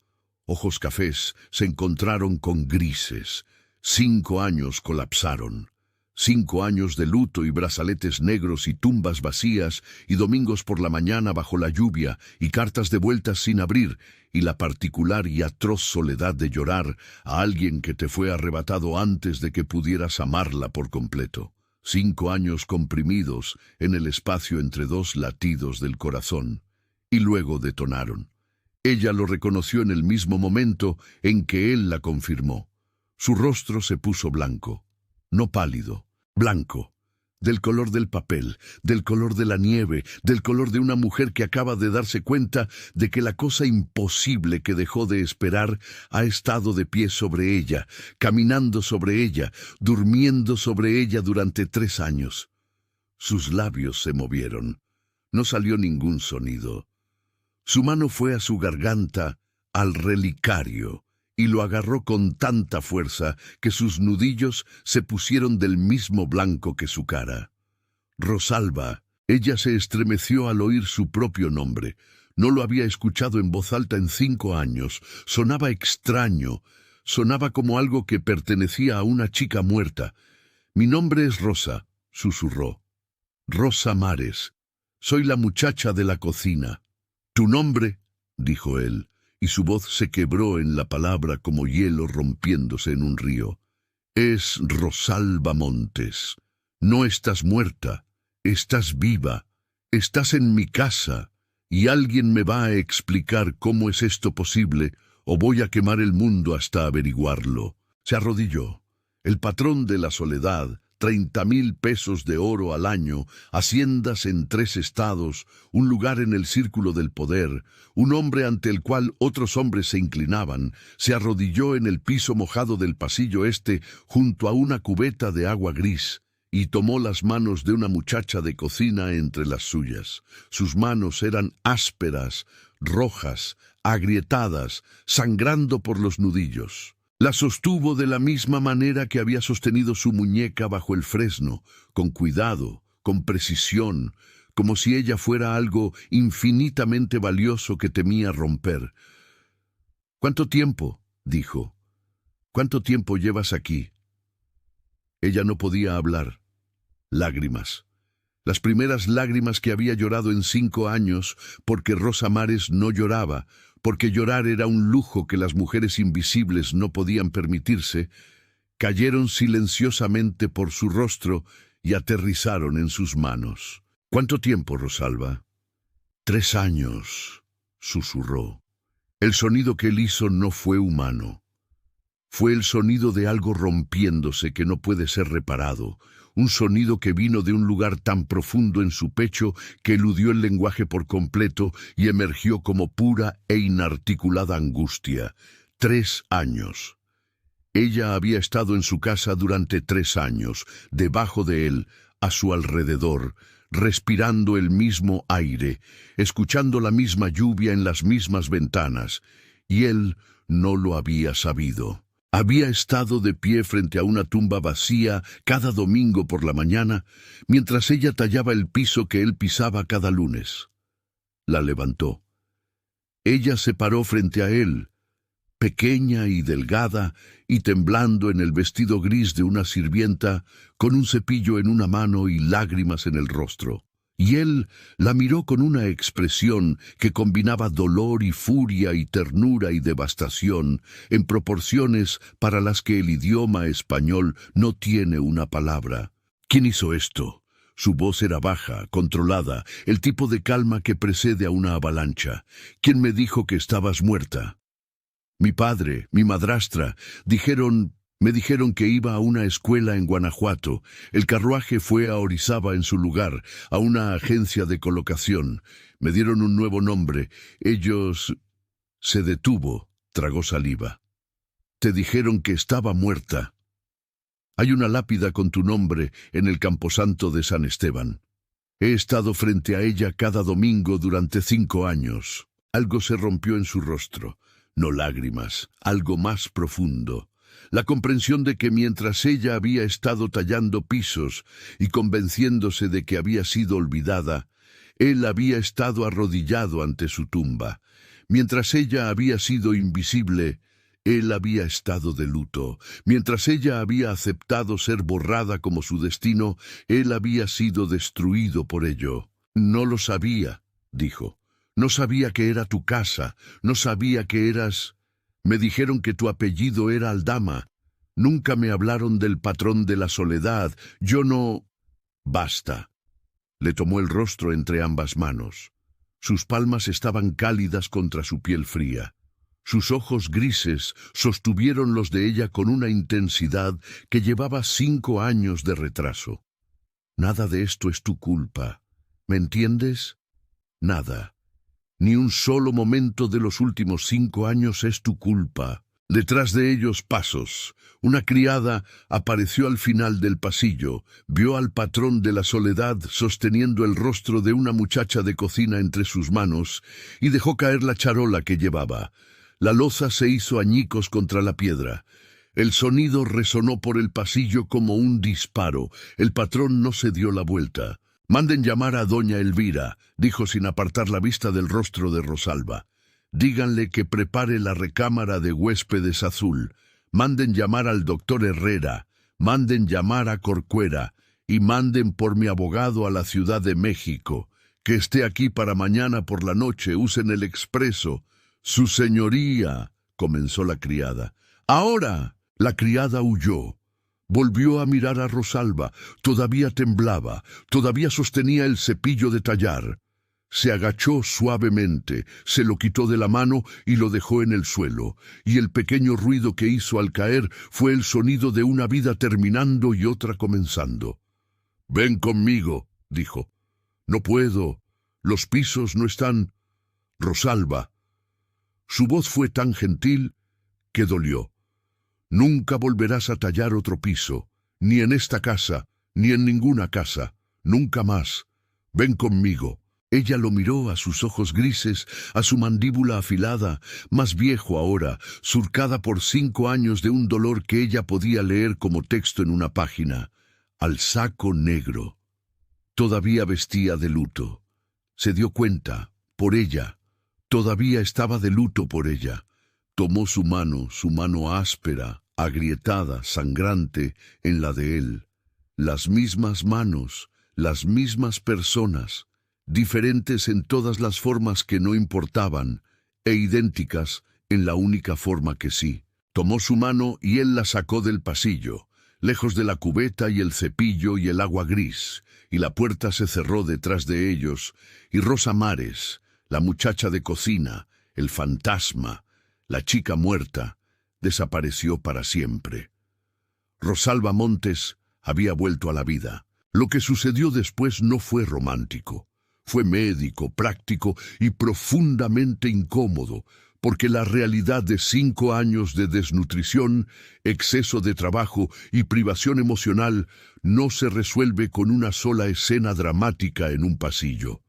Ojos cafés se encontraron con grises. 5 años colapsaron. 5 años de luto y brazaletes negros y tumbas vacías y domingos por la mañana bajo la lluvia y cartas devueltas sin abrir y la particular y atroz soledad de llorar a alguien que te fue arrebatado antes de que pudieras amarla por completo. 5 años comprimidos en el espacio entre 2 latidos del corazón. Y luego detonaron. Ella lo reconoció en el mismo momento en que él la confirmó. Su rostro se puso blanco. No pálido, blanco, del color del papel, del color de la nieve, del color de una mujer que acaba de darse cuenta de que la cosa imposible que dejó de esperar ha estado de pie sobre ella, caminando sobre ella, durmiendo sobre ella durante 3 años. Sus labios se movieron. No salió ningún sonido. Su mano fue a su garganta, al relicario, y lo agarró con tanta fuerza que sus nudillos se pusieron del mismo blanco que su cara. Rosalba. Ella se estremeció al oír su propio nombre. No lo había escuchado en voz alta en 5 años. Sonaba extraño. Sonaba como algo que pertenecía a una chica muerta. «Mi nombre es Rosa», susurró. «Rosa Mares. Soy la muchacha de la cocina». «¿Tu nombre?», dijo él, y su voz se quebró en la palabra como hielo rompiéndose en un río. «Es Rosalba Montes. No estás muerta, estás viva, estás en mi casa, y alguien me va a explicar cómo es esto posible, o voy a quemar el mundo hasta averiguarlo». Se arrodilló. El patrón de la Soledad, 30,000 pesos de oro al año, haciendas en 3 estados, un lugar en el círculo del poder, un hombre ante el cual otros hombres se inclinaban, se arrodilló en el piso mojado del pasillo este junto a una cubeta de agua gris y tomó las manos de una muchacha de cocina entre las suyas. Sus manos eran ásperas, rojas, agrietadas, sangrando por los nudillos. La sostuvo de la misma manera que había sostenido su muñeca bajo el fresno, con cuidado, con precisión, como si ella fuera algo infinitamente valioso que temía romper. «¿Cuánto tiempo?», dijo. «¿Cuánto tiempo llevas aquí?». Ella no podía hablar. Lágrimas. Las primeras lágrimas que había llorado en 5 años, porque Rosa Mares no lloraba, porque llorar era un lujo que las mujeres invisibles no podían permitirse, cayeron silenciosamente por su rostro y aterrizaron en sus manos. «¿Cuánto tiempo, Rosalba?». «3 años», susurró. El sonido que él hizo no fue humano. Fue el sonido de algo rompiéndose que no puede ser reparado, un sonido que vino de un lugar tan profundo en su pecho que eludió el lenguaje por completo y emergió como pura e inarticulada angustia. 3 años. Ella había estado en su casa durante 3 años, debajo de él, a su alrededor, respirando el mismo aire, escuchando la misma lluvia en las mismas ventanas, y él no lo había sabido. Había estado de pie frente a una tumba vacía cada domingo por la mañana, mientras ella tallaba el piso que él pisaba cada lunes. La levantó. Ella se paró frente a él, pequeña y delgada, y temblando en el vestido gris de una sirvienta, con un cepillo en una mano y lágrimas en el rostro. Y él la miró con una expresión que combinaba dolor y furia y ternura y devastación en proporciones para las que el idioma español no tiene una palabra. «¿Quién hizo esto?». Su voz era baja, controlada, el tipo de calma que precede a una avalancha. «¿Quién me dijo que estabas muerta?». «Mi padre, mi madrastra, me dijeron que iba a una escuela en Guanajuato. El carruaje fue a Orizaba en su lugar, a una agencia de colocación. Me dieron un nuevo nombre. Ellos...». Se detuvo, tragó saliva. «Te dijeron que estaba muerta. Hay una lápida con tu nombre en el camposanto de San Esteban. He estado frente a ella cada domingo durante 5 años». Algo se rompió en su rostro. No lágrimas, algo más profundo. La comprensión de que mientras ella había estado tallando pisos y convenciéndose de que había sido olvidada, él había estado arrodillado ante su tumba. Mientras ella había sido invisible, él había estado de luto. Mientras ella había aceptado ser borrada como su destino, él había sido destruido por ello. «No lo sabía», dijo. «No sabía que era tu casa, no sabía que eras... Me dijeron que tu apellido era Aldama. Nunca me hablaron del patrón de la Soledad. Yo no...». «Basta». Le tomó el rostro entre ambas manos. Sus palmas estaban cálidas contra su piel fría. Sus ojos grises sostuvieron los de ella con una intensidad que llevaba 5 años de retraso. «Nada de esto es tu culpa. ¿Me entiendes? Nada. Ni un solo momento de los últimos 5 años es tu culpa». Detrás de ellos pasos. Una criada apareció al final del pasillo, vio al patrón de la Soledad sosteniendo el rostro de una muchacha de cocina entre sus manos y dejó caer la charola que llevaba. La loza se hizo añicos contra la piedra. El sonido resonó por el pasillo como un disparo. El patrón no se dio la vuelta. «Manden llamar a doña Elvira», dijo sin apartar la vista del rostro de Rosalba. «Díganle que prepare la recámara de huéspedes azul. Manden llamar al doctor Herrera. Manden llamar a Corcuera. Y manden por mi abogado a la Ciudad de México. Que esté aquí para mañana por la noche. Usen el expreso. Su señoría, comenzó la criada. Ahora. La criada huyó. Volvió a mirar a Rosalba. Todavía temblaba, todavía sostenía el cepillo de tallar. Se agachó suavemente, se lo quitó de la mano y lo dejó en el suelo, y el pequeño ruido que hizo al caer fue el sonido de una vida terminando y otra comenzando. «Ven conmigo», dijo. «No puedo. Los pisos no están...» «Rosalba». Su voz fue tan gentil que dolió. «Nunca volverás a tallar otro piso, ni en esta casa, ni en ninguna casa, nunca más. Ven conmigo». Ella lo miró a sus ojos grises, a su mandíbula afilada, más viejo ahora, surcada por 5 años de un dolor que ella podía leer como texto en una página, al saco negro. Todavía vestía de luto. Se dio cuenta, por ella. Todavía estaba de luto por ella. Tomó su mano áspera, agrietada, sangrante, en la de él. Las mismas manos, las mismas personas, diferentes en todas las formas que no importaban, e idénticas en la única forma que sí. Tomó su mano y él la sacó del pasillo, lejos de la cubeta y el cepillo y el agua gris, y la puerta se cerró detrás de ellos, y Rosa Mares, la muchacha de cocina, el fantasma, la chica muerta, desapareció para siempre. Rosalba Montes había vuelto a la vida. Lo que sucedió después no fue romántico. Fue médico, práctico y profundamente incómodo, porque la realidad de 5 años de desnutrición, exceso de trabajo y privación emocional no se resuelve con una sola escena dramática en un pasillo.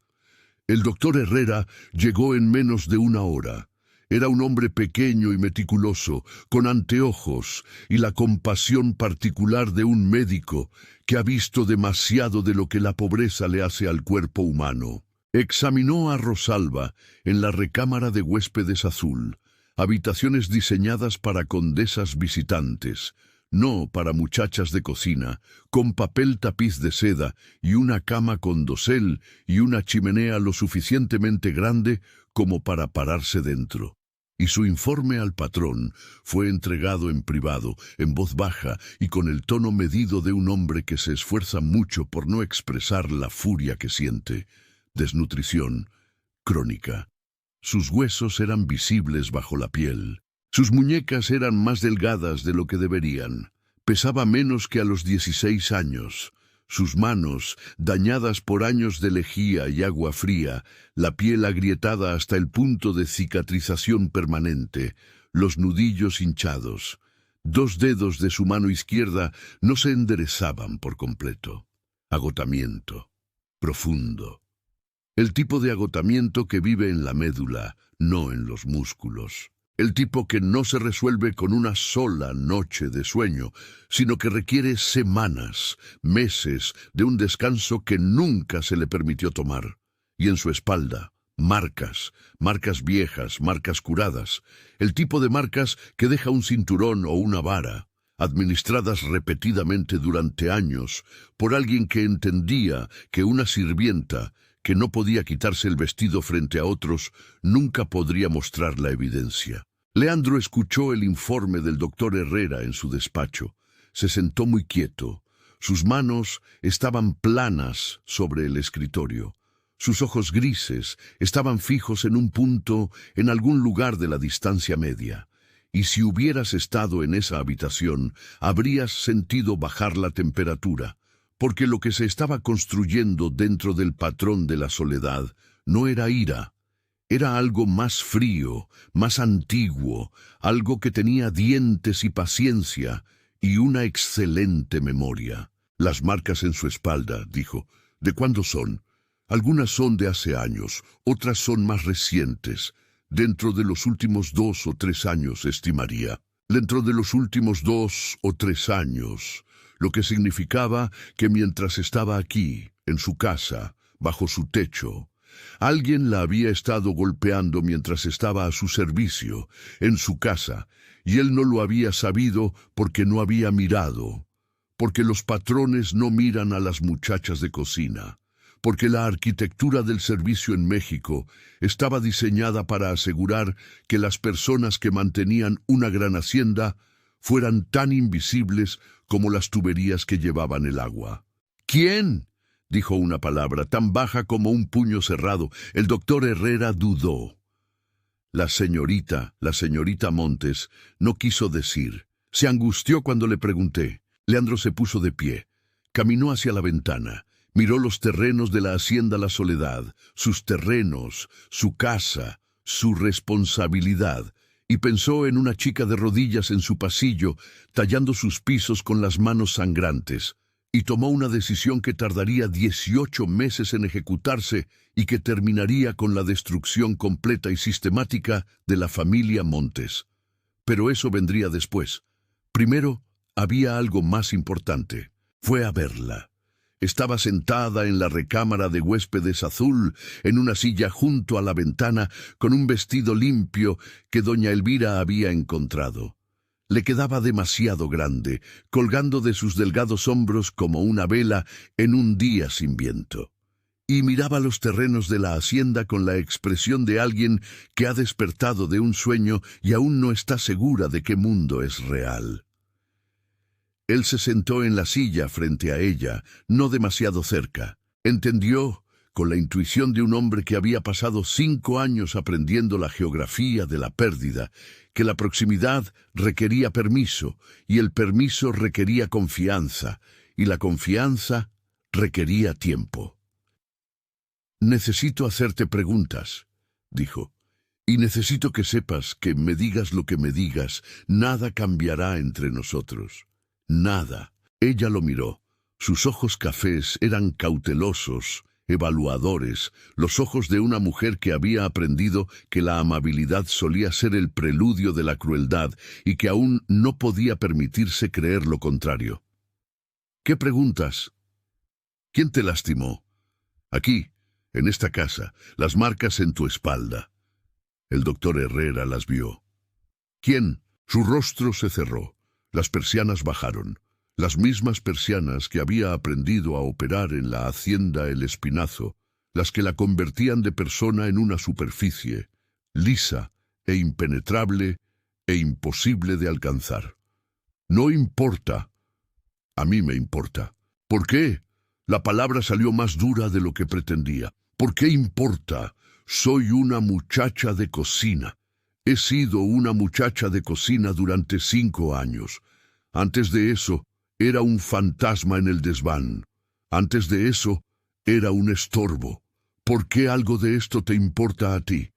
El doctor Herrera llegó en menos de 1 hora. Era un hombre pequeño y meticuloso, con anteojos y la compasión particular de un médico que ha visto demasiado de lo que la pobreza le hace al cuerpo humano. Examinó a Rosalba en la recámara de huéspedes azul, habitaciones diseñadas para condesas visitantes, no para muchachas de cocina, con papel tapiz de seda y una cama con dosel y una chimenea lo suficientemente grande como para pararse dentro. Y su informe al patrón fue entregado en privado, en voz baja y con el tono medido de un hombre que se esfuerza mucho por no expresar la furia que siente. Desnutrición crónica. Sus huesos eran visibles bajo la piel. Sus muñecas eran más delgadas de lo que deberían. Pesaba menos que a los 16 años. Sus manos, dañadas por años de lejía y agua fría, la piel agrietada hasta el punto de cicatrización permanente, los nudillos hinchados. 2 dedos de su mano izquierda no se enderezaban por completo. Agotamiento. Profundo. El tipo de agotamiento que vive en la médula, no en los músculos. El tipo que no se resuelve con una sola noche de sueño, sino que requiere semanas, meses de un descanso que nunca se le permitió tomar. Y en su espalda, marcas viejas, marcas curadas. El tipo de marcas que deja un cinturón o una vara, administradas repetidamente durante años por alguien que entendía que una sirvienta que no podía quitarse el vestido frente a otros, nunca podría mostrar la evidencia. Leandro escuchó el informe del doctor Herrera en su despacho. Se sentó muy quieto. Sus manos estaban planas sobre el escritorio. Sus ojos grises estaban fijos en un punto en algún lugar de la distancia media. Y si hubieras estado en esa habitación, habrías sentido bajar la temperatura, porque lo que se estaba construyendo dentro del patrón de la soledad no era ira. Era algo más frío, más antiguo, algo que tenía dientes y paciencia y una excelente memoria. Las marcas en su espalda, dijo. ¿De cuándo son? Algunas son de hace años, otras son más recientes. Dentro de los últimos 2 o 3 años, estimaría. Dentro de los últimos 2 o 3 años, lo que significaba que mientras estaba aquí, en su casa, bajo su techo, alguien la había estado golpeando mientras estaba a su servicio, en su casa, y él no lo había sabido porque no había mirado, porque los patrones no miran a las muchachas de cocina, porque la arquitectura del servicio en México estaba diseñada para asegurar que las personas que mantenían una gran hacienda fueran tan invisibles como las tuberías que llevaban el agua. ¿Quién?, dijo una palabra tan baja como un puño cerrado. El doctor Herrera dudó. La señorita Montes, no quiso decir. Se angustió cuando le pregunté. Leandro se puso de pie. Caminó hacia la ventana. Miró los terrenos de la hacienda La Soledad, sus terrenos, su casa, su responsabilidad, y pensó en una chica de rodillas en su pasillo, tallando sus pisos con las manos sangrantes, y tomó una decisión que tardaría 18 meses en ejecutarse y que terminaría con la destrucción completa y sistemática de la familia Montes. Pero eso vendría después. Primero, había algo más importante. Fue a verla. Estaba sentada en la recámara de huéspedes azul, en una silla junto a la ventana, con un vestido limpio que doña Elvira había encontrado. Le quedaba demasiado grande, colgando de sus delgados hombros como una vela en un día sin viento. Y miraba los terrenos de la hacienda con la expresión de alguien que ha despertado de un sueño y aún no está segura de qué mundo es real. Él se sentó en la silla frente a ella, no demasiado cerca. Entendió, con la intuición de un hombre que había pasado 5 años aprendiendo la geografía de la pérdida, que la proximidad requería permiso, y el permiso requería confianza, y la confianza requería tiempo. «Necesito hacerte preguntas», dijo, «y necesito que sepas que me digas lo que me digas, nada cambiará entre nosotros. Nada». Ella lo miró. Sus ojos cafés eran cautelosos, evaluadores, los ojos de una mujer que había aprendido que la amabilidad solía ser el preludio de la crueldad y que aún no podía permitirse creer lo contrario. «¿Qué preguntas?» «¿Quién te lastimó?» «Aquí, en esta casa, las marcas en tu espalda». El doctor Herrera las vio. «¿Quién?» Su rostro se cerró. Las persianas bajaron. Las mismas persianas que había aprendido a operar en la hacienda El Espinazo, las que la convertían de persona en una superficie, lisa e impenetrable e imposible de alcanzar. «No importa». «A mí me importa». «¿Por qué?» La palabra salió más dura de lo que pretendía. «¿Por qué importa? Soy una muchacha de cocina. He sido una muchacha de cocina durante 5 años. Antes de eso, era un fantasma en el desván. Antes de eso, era un estorbo. ¿Por qué algo de esto te importa a ti?»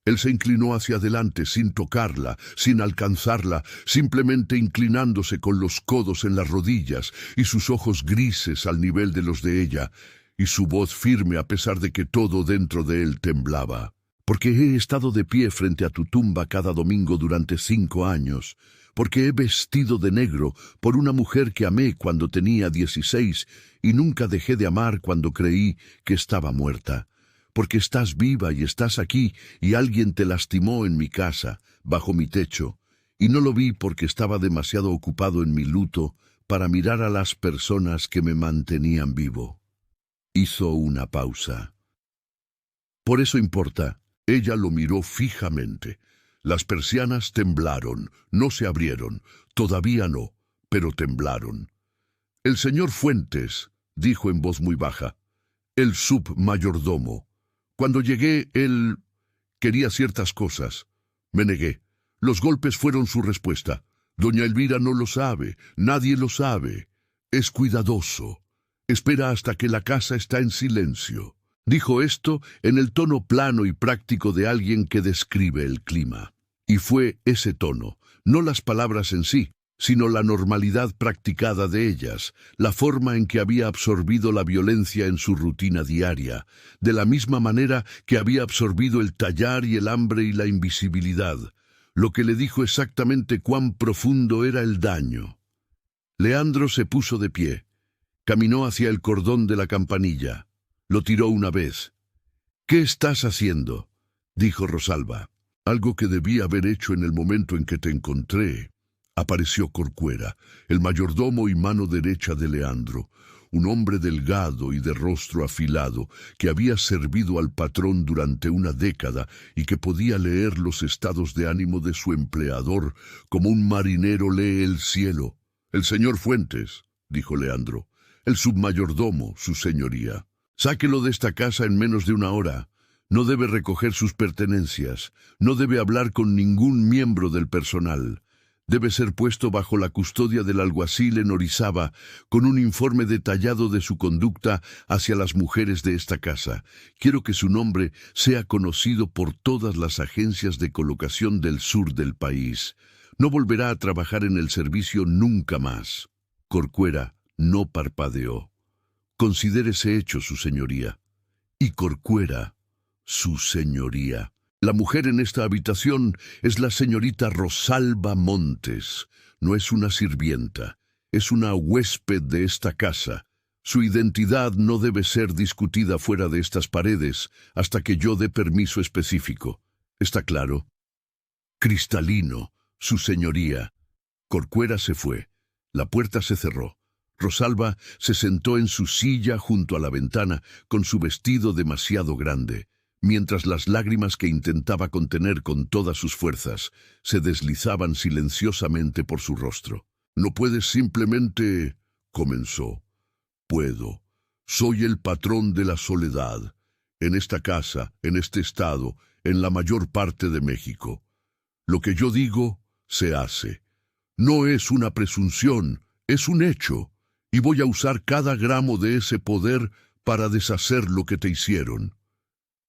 Él se inclinó hacia adelante sin tocarla, sin alcanzarla, simplemente inclinándose con los codos en las rodillas y sus ojos grises al nivel de los de ella, y su voz firme a pesar de que todo dentro de él temblaba. «Porque he estado de pie frente a tu tumba cada domingo durante 5 años, porque he vestido de negro por una mujer que amé cuando tenía 16 y nunca dejé de amar cuando creí que estaba muerta, porque estás viva y estás aquí y alguien te lastimó en mi casa, bajo mi techo, y no lo vi porque estaba demasiado ocupado en mi luto para mirar a las personas que me mantenían vivo». Hizo una pausa. «Por eso importa». Ella lo miró fijamente. Las persianas temblaron, no se abrieron, todavía no, pero temblaron. «El señor Fuentes», dijo en voz muy baja, «el submayordomo. Cuando llegué, él quería ciertas cosas. Me negué. Los golpes fueron su respuesta. Doña Elvira no lo sabe, nadie lo sabe. Es cuidadoso. Espera hasta que la casa está en silencio». Dijo esto en el tono plano y práctico de alguien que describe el clima. Y fue ese tono, no las palabras en sí, sino la normalidad practicada de ellas, la forma en que había absorbido la violencia en su rutina diaria, de la misma manera que había absorbido el tallar y el hambre y la invisibilidad, lo que le dijo exactamente cuán profundo era el daño. Leandro se puso de pie, caminó hacia el cordón de la campanilla. Lo tiró una vez. «¿Qué estás haciendo?», dijo Rosalba. «Algo que debí haber hecho en el momento en que te encontré». Apareció Corcuera, el mayordomo y mano derecha de Leandro, un hombre delgado y de rostro afilado, que había servido al patrón durante una década y que podía leer los estados de ánimo de su empleador como un marinero lee el cielo. «El señor Fuentes», dijo Leandro, «el submayordomo, su señoría. Sáquelo de esta casa en menos de una hora. No debe recoger sus pertenencias, no debe hablar con ningún miembro del personal. Debe ser puesto bajo la custodia del alguacil en Orizaba, con un informe detallado de su conducta hacia las mujeres de esta casa. Quiero que su nombre sea conocido por todas las agencias de colocación del sur del país. No volverá a trabajar en el servicio nunca más». Corcuera no parpadeó. «Considérese hecho, su señoría». Y Corcuera, su señoría. La mujer en esta habitación es la señorita Rosalba Montes. No es una sirvienta, es una huésped de esta casa. Su identidad no debe ser discutida fuera de estas paredes hasta que yo dé permiso específico. ¿Está claro? Cristalino, su señoría. Corcuera se fue. La puerta se cerró. Rosalba se sentó en su silla junto a la ventana con su vestido demasiado grande, mientras las lágrimas que intentaba contener con todas sus fuerzas se deslizaban silenciosamente por su rostro. «No puedes simplemente...», comenzó. «Puedo. Soy el patrón de la soledad. En esta casa, en este estado, en la mayor parte de México. Lo que yo digo, se hace. No es una presunción, es un hecho. Y voy a usar cada gramo de ese poder para deshacer lo que te hicieron».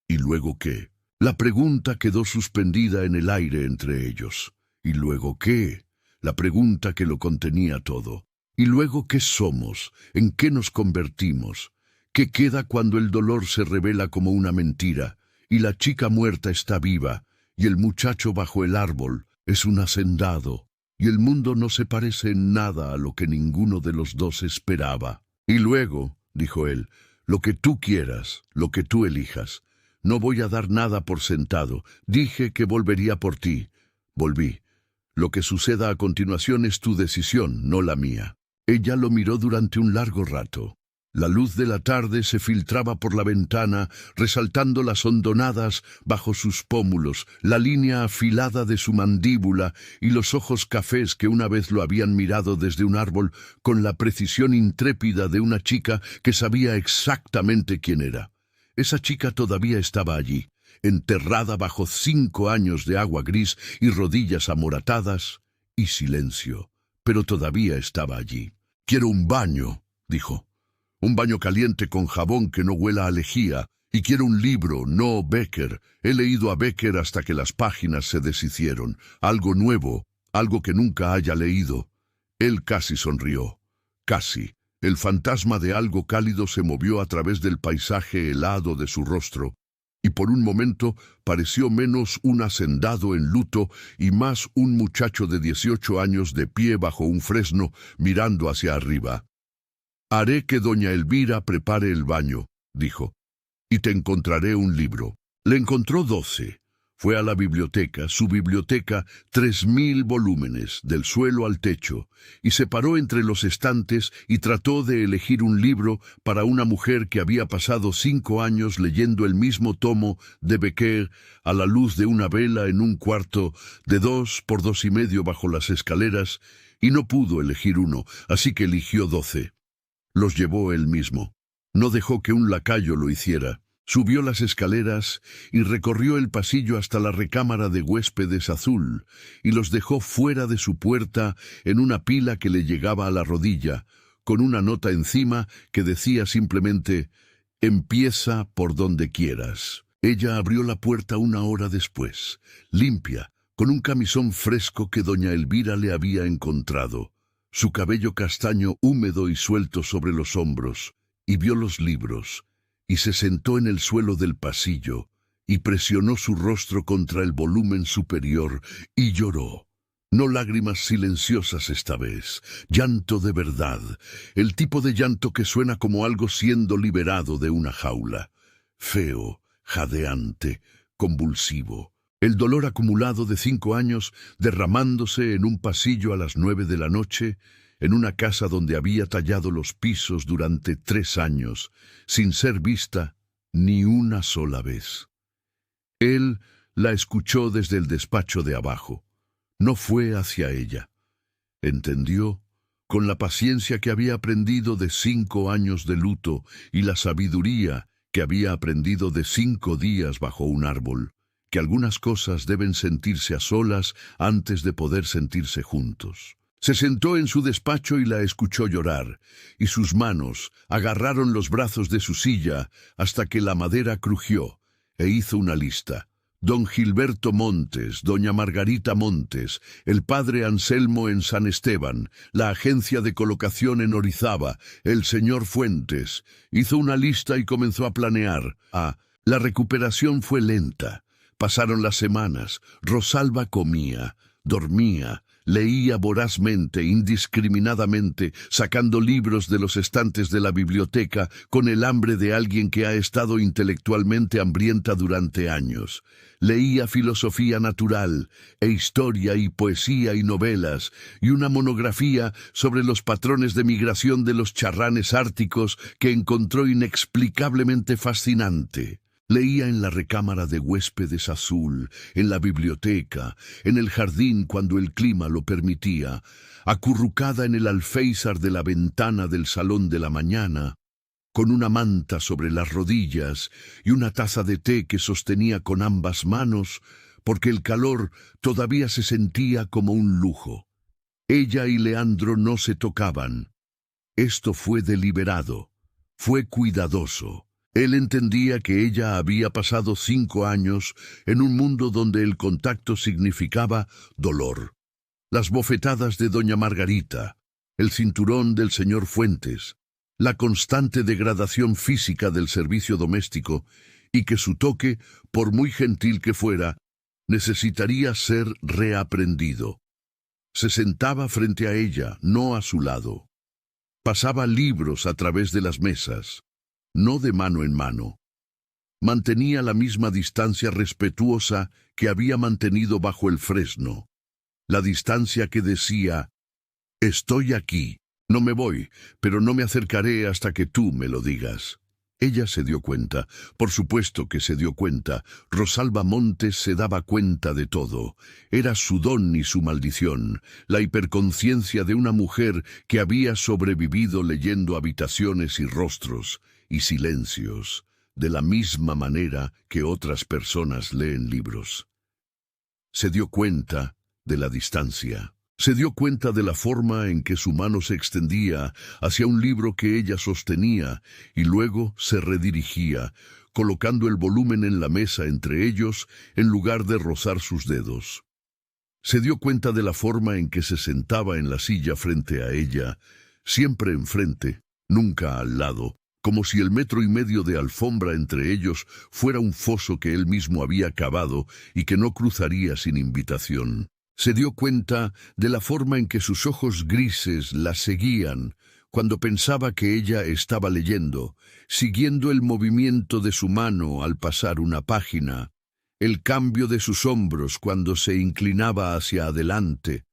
¿Y luego qué? La pregunta quedó suspendida en el aire entre ellos. ¿Y luego qué? La pregunta que lo contenía todo. ¿Y luego qué somos? ¿En qué nos convertimos? ¿Qué queda cuando el dolor se revela como una mentira, y la chica muerta está viva, y el muchacho bajo el árbol es un hacendado, y el mundo no se parece en nada a lo que ninguno de los dos esperaba? «Y luego», dijo él, «lo que tú quieras, lo que tú elijas. No voy a dar nada por sentado. Dije que volvería por ti. Volví. Lo que suceda a continuación es tu decisión, no la mía». Ella lo miró durante un largo rato. La luz de la tarde se filtraba por la ventana, resaltando las hondonadas bajo sus pómulos, la línea afilada de su mandíbula y los ojos cafés que una vez lo habían mirado desde un árbol con la precisión intrépida de una chica que sabía exactamente quién era. Esa chica todavía estaba allí, enterrada bajo 5 años de agua gris y rodillas amoratadas y silencio, pero todavía estaba allí. «Quiero un baño», dijo. «Un baño caliente con jabón que no huela a lejía, y quiero un libro, no Becker. He leído a Becker hasta que las páginas se deshicieron. Algo nuevo, algo que nunca haya leído». Él casi sonrió. Casi. El fantasma de algo cálido se movió a través del paisaje helado de su rostro, y por un momento pareció menos un hacendado en luto y más un muchacho de 18 años de pie bajo un fresno, mirando hacia arriba. «Haré que doña Elvira prepare el baño», dijo, «y te encontraré un libro». Le encontró 12. Fue a la biblioteca, su biblioteca, 3000 volúmenes, del suelo al techo, y se paró entre los estantes y trató de elegir un libro para una mujer que había pasado 5 años leyendo el mismo tomo de Becker a la luz de una vela en un cuarto de 2 por 2,5 bajo las escaleras, y no pudo elegir uno, así que eligió 12. Los llevó él mismo. No dejó que un lacayo lo hiciera. Subió las escaleras y recorrió el pasillo hasta la recámara de huéspedes azul, y los dejó fuera de su puerta en una pila que le llegaba a la rodilla, con una nota encima que decía simplemente: «Empieza por donde quieras». Ella abrió la puerta 1 hora después, limpia, con un camisón fresco que doña Elvira le había encontrado, su cabello castaño húmedo y suelto sobre los hombros, y vio los libros, y se sentó en el suelo del pasillo, y presionó su rostro contra el volumen superior, y lloró. No lágrimas silenciosas esta vez, llanto de verdad, el tipo de llanto que suena como algo siendo liberado de una jaula. Feo, jadeante, convulsivo. El dolor acumulado de 5 años derramándose en un pasillo a las 9 de la noche, en una casa donde había tallado los pisos durante 3 años, sin ser vista ni una sola vez. Él la escuchó desde el despacho de abajo. No fue hacia ella. Entendió, con la paciencia que había aprendido de 5 años de luto y la sabiduría que había aprendido de 5 días bajo un árbol, que algunas cosas deben sentirse a solas antes de poder sentirse juntos. Se sentó en su despacho y la escuchó llorar, y sus manos agarraron los brazos de su silla hasta que la madera crujió, e hizo una lista. Don Gilberto Montes, doña Margarita Montes, el padre Anselmo en San Esteban, la agencia de colocación en Orizaba, el señor Fuentes. Hizo una lista y comenzó a planear. La recuperación fue lenta. Pasaron las semanas. Rosalba comía, dormía, leía vorazmente, indiscriminadamente, sacando libros de los estantes de la biblioteca con el hambre de alguien que ha estado intelectualmente hambrienta durante años. Leía filosofía natural, e historia y poesía y novelas, y una monografía sobre los patrones de migración de los charranes árticos que encontró inexplicablemente fascinante. Leía en la recámara de huéspedes azul, en la biblioteca, en el jardín cuando el clima lo permitía, acurrucada en el alféizar de la ventana del salón de la mañana, con una manta sobre las rodillas y una taza de té que sostenía con ambas manos, porque el calor todavía se sentía como un lujo. Ella y Leandro no se tocaban. Esto fue deliberado, fue cuidadoso. Él entendía que ella había pasado 5 años en un mundo donde el contacto significaba dolor. Las bofetadas de doña Margarita, el cinturón del señor Fuentes, la constante degradación física del servicio doméstico y que su toque, por muy gentil que fuera, necesitaría ser reaprendido. Se sentaba frente a ella, no a su lado. Pasaba libros a través de las mesas, no de mano en mano. Mantenía la misma distancia respetuosa que había mantenido bajo el fresno. La distancia que decía, «Estoy aquí, no me voy, pero no me acercaré hasta que tú me lo digas». Ella se dio cuenta, por supuesto que se dio cuenta. Rosalba Montes se daba cuenta de todo. Era su don y su maldición, la hiperconciencia de una mujer que había sobrevivido leyendo habitaciones y rostros y silencios, de la misma manera que otras personas leen libros. Se dio cuenta de la distancia. Se dio cuenta de la forma en que su mano se extendía hacia un libro que ella sostenía y luego se redirigía, colocando el volumen en la mesa entre ellos en lugar de rozar sus dedos. Se dio cuenta de la forma en que se sentaba en la silla frente a ella, siempre enfrente, nunca al lado, como si el 1,5 metros de alfombra entre ellos fuera un foso que él mismo había cavado y que no cruzaría sin invitación. Se dio cuenta de la forma en que sus ojos grises la seguían cuando pensaba que ella estaba leyendo, siguiendo el movimiento de su mano al pasar una página, el cambio de sus hombros cuando se inclinaba hacia adelante,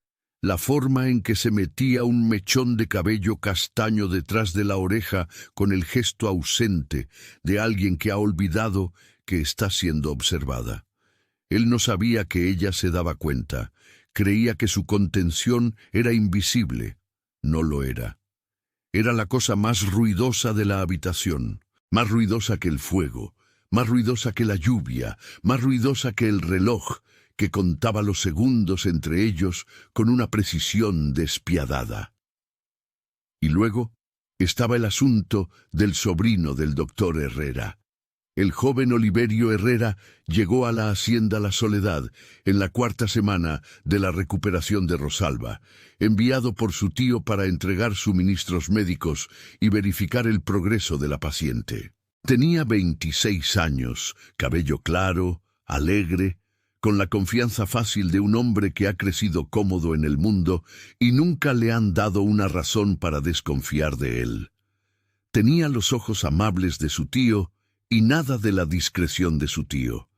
la forma en que se metía un mechón de cabello castaño detrás de la oreja con el gesto ausente de alguien que ha olvidado que está siendo observada. Él no sabía que ella se daba cuenta. Creía que su contención era invisible. No lo era. Era la cosa más ruidosa de la habitación, más ruidosa que el fuego, más ruidosa que la lluvia, más ruidosa que el reloj, que contaba los segundos entre ellos con una precisión despiadada. Y luego estaba el asunto del sobrino del doctor Herrera. El joven Oliverio Herrera llegó a la hacienda La Soledad en la 4ª semana de la recuperación de Rosalba, enviado por su tío para entregar suministros médicos y verificar el progreso de la paciente. Tenía 26 años, cabello claro, alegre, con la confianza fácil de un hombre que ha crecido cómodo en el mundo y nunca le han dado una razón para desconfiar de él. Tenía los ojos amables de su tío y nada de la discreción de su tío.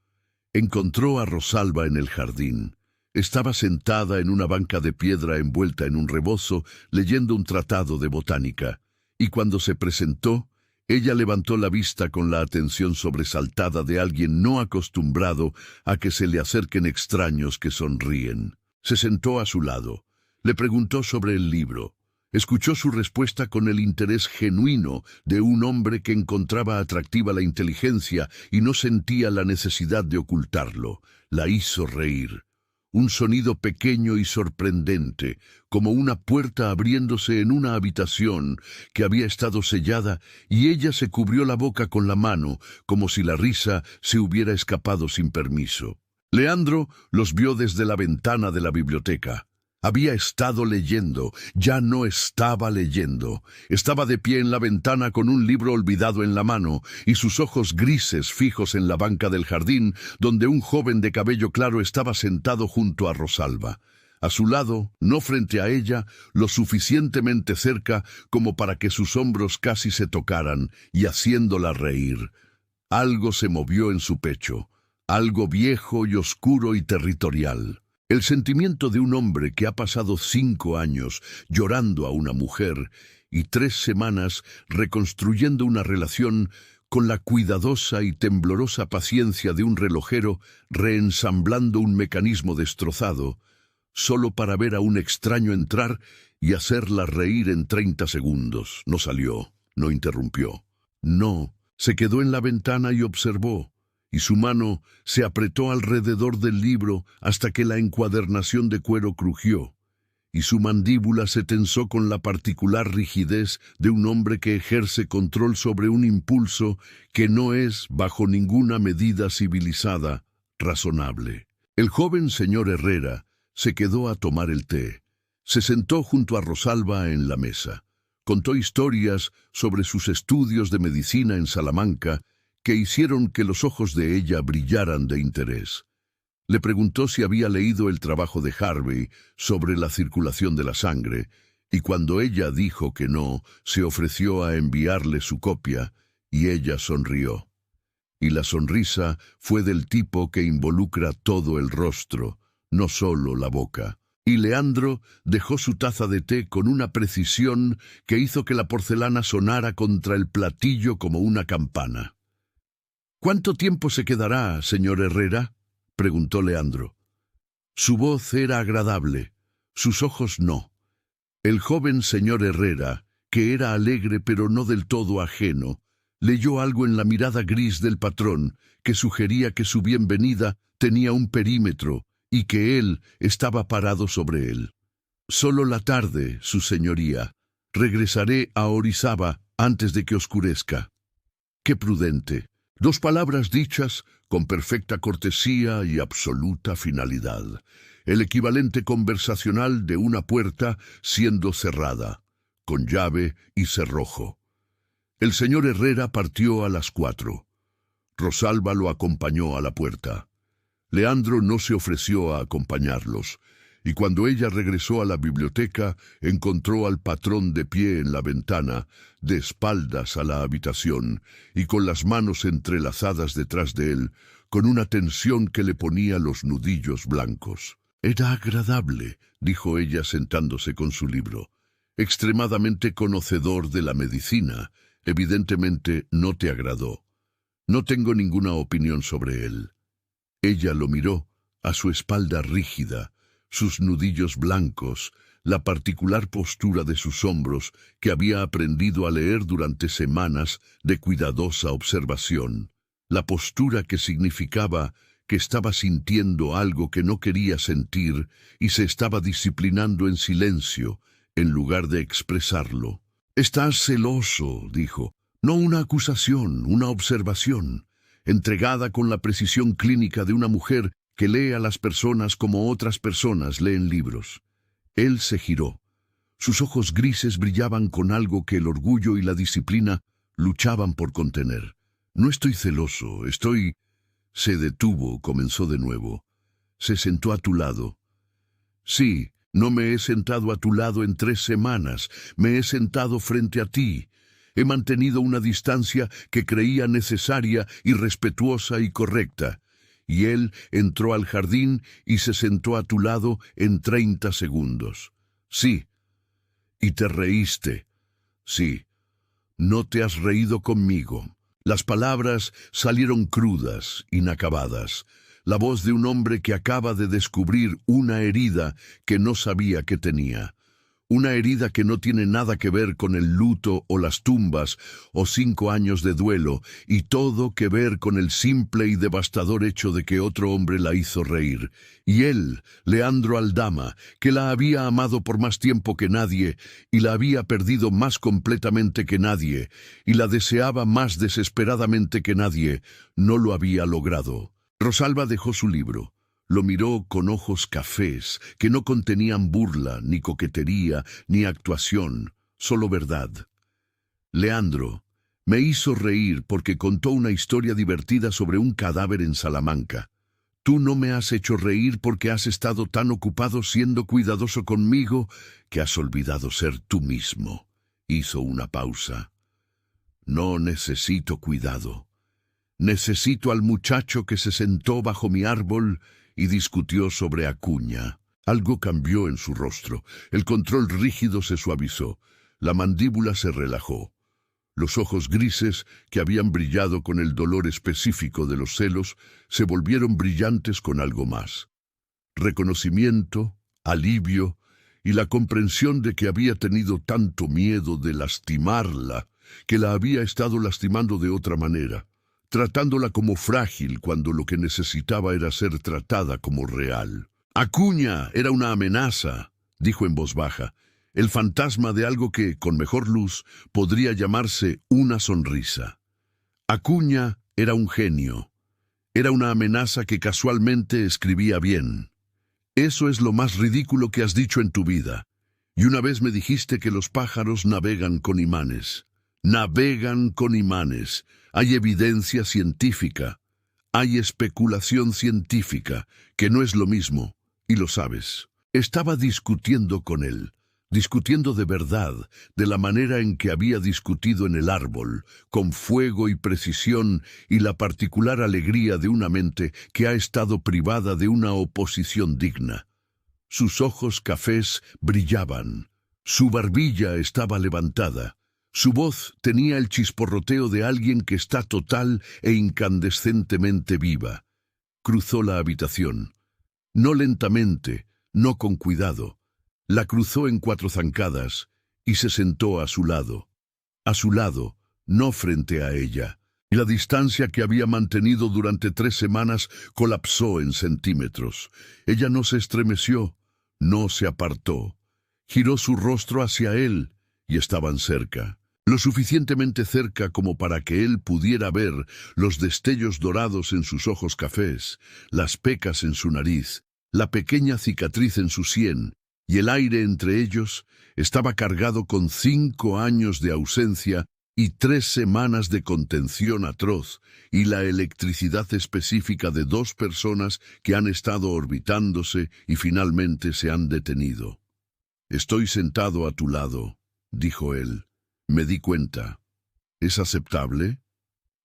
Encontró a Rosalba en el jardín. estaba sentada en una banca de piedra envuelta en un rebozo, leyendo un tratado de botánica, y cuando se presentó, ella levantó la vista con la atención sobresaltada de alguien no acostumbrado a que se le acerquen extraños que sonríen. Se sentó a su lado. Le preguntó sobre el libro. Escuchó su respuesta con el interés genuino de un hombre que encontraba atractiva la inteligencia y no sentía la necesidad de ocultarlo. La hizo reír. Un sonido pequeño y sorprendente, como una puerta abriéndose en una habitación que había estado sellada, y ella se cubrió la boca con la mano, como si la risa se hubiera escapado sin permiso. Leandro los vio desde la ventana de la biblioteca. Había estado leyendo, ya no estaba leyendo. Estaba de pie en la ventana con un libro olvidado en la mano y sus ojos grises fijos en la banca del jardín, donde un joven de cabello claro estaba sentado junto a Rosalba. A su lado, no frente a ella, lo suficientemente cerca como para que sus hombros casi se tocaran y haciéndola reír. Algo se movió en su pecho, algo viejo y oscuro y territorial. El sentimiento de un hombre que ha pasado 5 años llorando a una mujer y 3 semanas reconstruyendo una relación con la cuidadosa y temblorosa paciencia de un relojero reensamblando un mecanismo destrozado, solo para ver a un extraño entrar y hacerla reír en 30 segundos. No salió, no interrumpió. No, se quedó en la ventana y observó. Y su mano se apretó alrededor del libro hasta que la encuadernación de cuero crujió, y su mandíbula se tensó con la particular rigidez de un hombre que ejerce control sobre un impulso que no es, bajo ninguna medida civilizada, razonable. El joven señor Herrera se quedó a tomar el té. Se sentó junto a Rosalba en la mesa. Contó historias sobre sus estudios de medicina en Salamanca que hicieron que los ojos de ella brillaran de interés. Le preguntó si había leído el trabajo de Harvey sobre la circulación de la sangre, y cuando ella dijo que no, se ofreció a enviarle su copia, y ella sonrió. Y la sonrisa fue del tipo que involucra todo el rostro, no solo la boca. Y Leandro dejó su taza de té con una precisión que hizo que la porcelana sonara contra el platillo como una campana. —¿Cuánto tiempo se quedará, señor Herrera? —preguntó Leandro. Su voz era agradable, sus ojos no. El joven señor Herrera, que era alegre pero no del todo ajeno, leyó algo en la mirada gris del patrón que sugería que su bienvenida tenía un perímetro y que él estaba parado sobre él. —Solo la tarde, su señoría. Regresaré a Orizaba antes de que oscurezca. —Qué prudente. 2 palabras dichas con perfecta cortesía y absoluta finalidad. El equivalente conversacional de una puerta siendo cerrada, con llave y cerrojo. El señor Herrera partió a las 4. Rosalba lo acompañó a la puerta. Leandro no se ofreció a acompañarlos, y cuando ella regresó a la biblioteca, encontró al patrón de pie en la ventana, de espaldas a la habitación, y con las manos entrelazadas detrás de él, con una tensión que le ponía los nudillos blancos. —Era agradable —dijo ella sentándose con su libro—, extremadamente conocedor de la medicina. Evidentemente no te agradó. No tengo ninguna opinión sobre él. Ella lo miró, a su espalda rígida, sus nudillos blancos, la particular postura de sus hombros que había aprendido a leer durante semanas de cuidadosa observación, la postura que significaba que estaba sintiendo algo que no quería sentir y se estaba disciplinando en silencio en lugar de expresarlo. —Estás celoso —dijo—, no una acusación, una observación, entregada con la precisión clínica de una mujer que lee a las personas como otras personas leen libros. Él se giró. Sus ojos grises brillaban con algo que el orgullo y la disciplina luchaban por contener. —No estoy celoso, estoy... Se detuvo, comenzó de nuevo. Se sentó a tu lado. —Sí, no me he sentado a tu lado en 3 semanas, me he sentado frente a ti. He mantenido una distancia que creía necesaria y respetuosa y correcta. y él entró al jardín y se sentó a tu lado en 30 segundos. Sí. Y te reíste. Sí. No te has reído conmigo. Las palabras salieron crudas, inacabadas. La voz de un hombre que acaba de descubrir una herida que no sabía que tenía. Una herida que no tiene nada que ver con el luto o las tumbas o 5 años de duelo, y todo que ver con el simple y devastador hecho de que otro hombre la hizo reír. Y él, Leandro Aldama, que la había amado por más tiempo que nadie, y la había perdido más completamente que nadie, y la deseaba más desesperadamente que nadie, no lo había logrado. Rosalba dejó su libro. Lo miró con ojos cafés, que no contenían burla, ni coquetería, ni actuación, solo verdad. Leandro me hizo reír porque contó una historia divertida sobre un cadáver en Salamanca. Tú no me has hecho reír porque has estado tan ocupado siendo cuidadoso conmigo que has olvidado ser tú mismo. Hizo una pausa. No necesito cuidado. Necesito al muchacho que se sentó bajo mi árbol y discutió sobre Acuña. Algo cambió en su rostro. El control rígido se suavizó. La mandíbula se relajó. Los ojos grises, que habían brillado con el dolor específico de los celos, se volvieron brillantes con algo más. Reconocimiento, alivio y la comprensión de que había tenido tanto miedo de lastimarla, que la había estado lastimando de otra manera, tratándola como frágil cuando lo que necesitaba era ser tratada como real. Acuña era una amenaza, dijo en voz baja, el fantasma de algo que, con mejor luz, podría llamarse una sonrisa. Acuña era un genio. Era una amenaza que casualmente escribía bien. Eso es lo más ridículo que has dicho en tu vida. Y una vez me dijiste que los pájaros navegan con imanes. Navegan con imanes. Hay evidencia científica. Hay especulación científica, que no es lo mismo, y lo sabes. Estaba discutiendo con él. Discutiendo de verdad, de la manera en que había discutido en el árbol, con fuego y precisión y la particular alegría de una mente que ha estado privada de una oposición digna. Sus ojos cafés brillaban, su barbilla estaba levantada, su voz tenía el chisporroteo de alguien que está total e incandescentemente viva. Cruzó la habitación, no lentamente, no con cuidado. La cruzó en 4 zancadas y se sentó a su lado, no frente a ella, y la distancia que había mantenido durante 3 semanas colapsó en centímetros. Ella no se estremeció, no se apartó, giró su rostro hacia él y estaban cerca, lo suficientemente cerca como para que él pudiera ver los destellos dorados en sus ojos cafés, las pecas en su nariz, la pequeña cicatriz en su sien, y el aire entre ellos estaba cargado con 5 años de ausencia y 3 semanas de contención atroz, y la electricidad específica de 2 personas que han estado orbitándose y finalmente se han detenido. «Estoy sentado a tu lado», dijo él. «Me di cuenta. ¿Es aceptable?»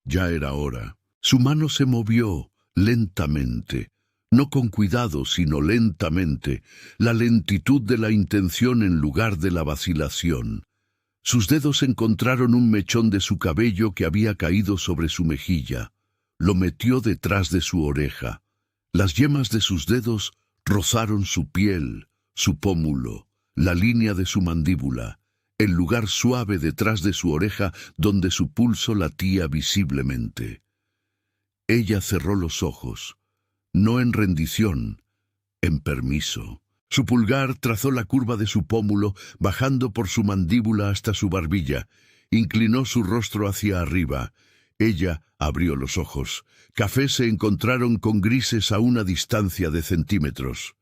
Ya era hora. Su mano se movió lentamente. No con cuidado, sino lentamente, la lentitud de la intención en lugar de la vacilación. Sus dedos encontraron un mechón de su cabello que había caído sobre su mejilla. Lo metió detrás de su oreja. Las yemas de sus dedos rozaron su piel, su pómulo, la línea de su mandíbula, el lugar suave detrás de su oreja donde su pulso latía visiblemente. Ella cerró los ojos. No en rendición, en permiso. Su pulgar trazó la curva de su pómulo, bajando por su mandíbula hasta su barbilla. Inclinó su rostro hacia arriba. Ella abrió los ojos. Cafés se encontraron con grises a una distancia de centímetros.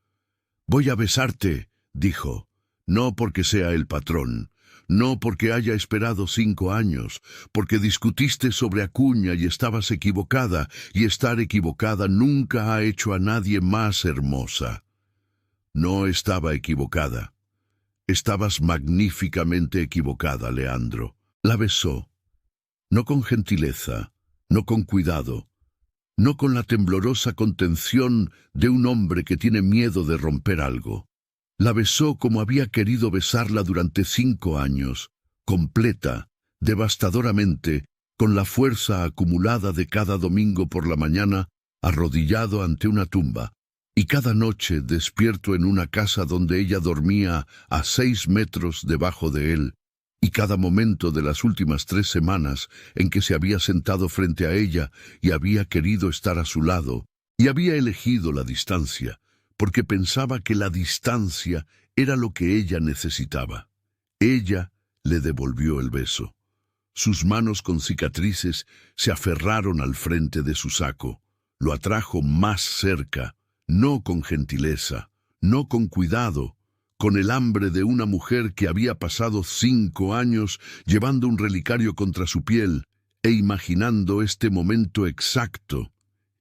«Voy a besarte», dijo. «No porque sea el patrón. No porque haya esperado 5 años, porque discutiste sobre Acuña y estabas equivocada, y estar equivocada nunca ha hecho a nadie más hermosa». No estaba equivocada. Estabas magníficamente equivocada, Leandro. La besó. No con gentileza, no con cuidado. no con la temblorosa contención de un hombre que tiene miedo de romper algo. La besó como había querido besarla durante 5 años, completa, devastadoramente, con la fuerza acumulada de cada domingo por la mañana, arrodillado ante una tumba, y cada noche despierto en una casa donde ella dormía a 6 metros debajo de él, y cada momento de las últimas 3 semanas en que se había sentado frente a ella y había querido estar a su lado, y había elegido la distancia, porque pensaba que la distancia era lo que ella necesitaba. Ella le devolvió el beso. Sus manos con cicatrices se aferraron al frente de su saco. Lo atrajo más cerca, no con gentileza, no con cuidado, con el hambre de una mujer que había pasado 5 años llevando un relicario contra su piel e imaginando este momento exacto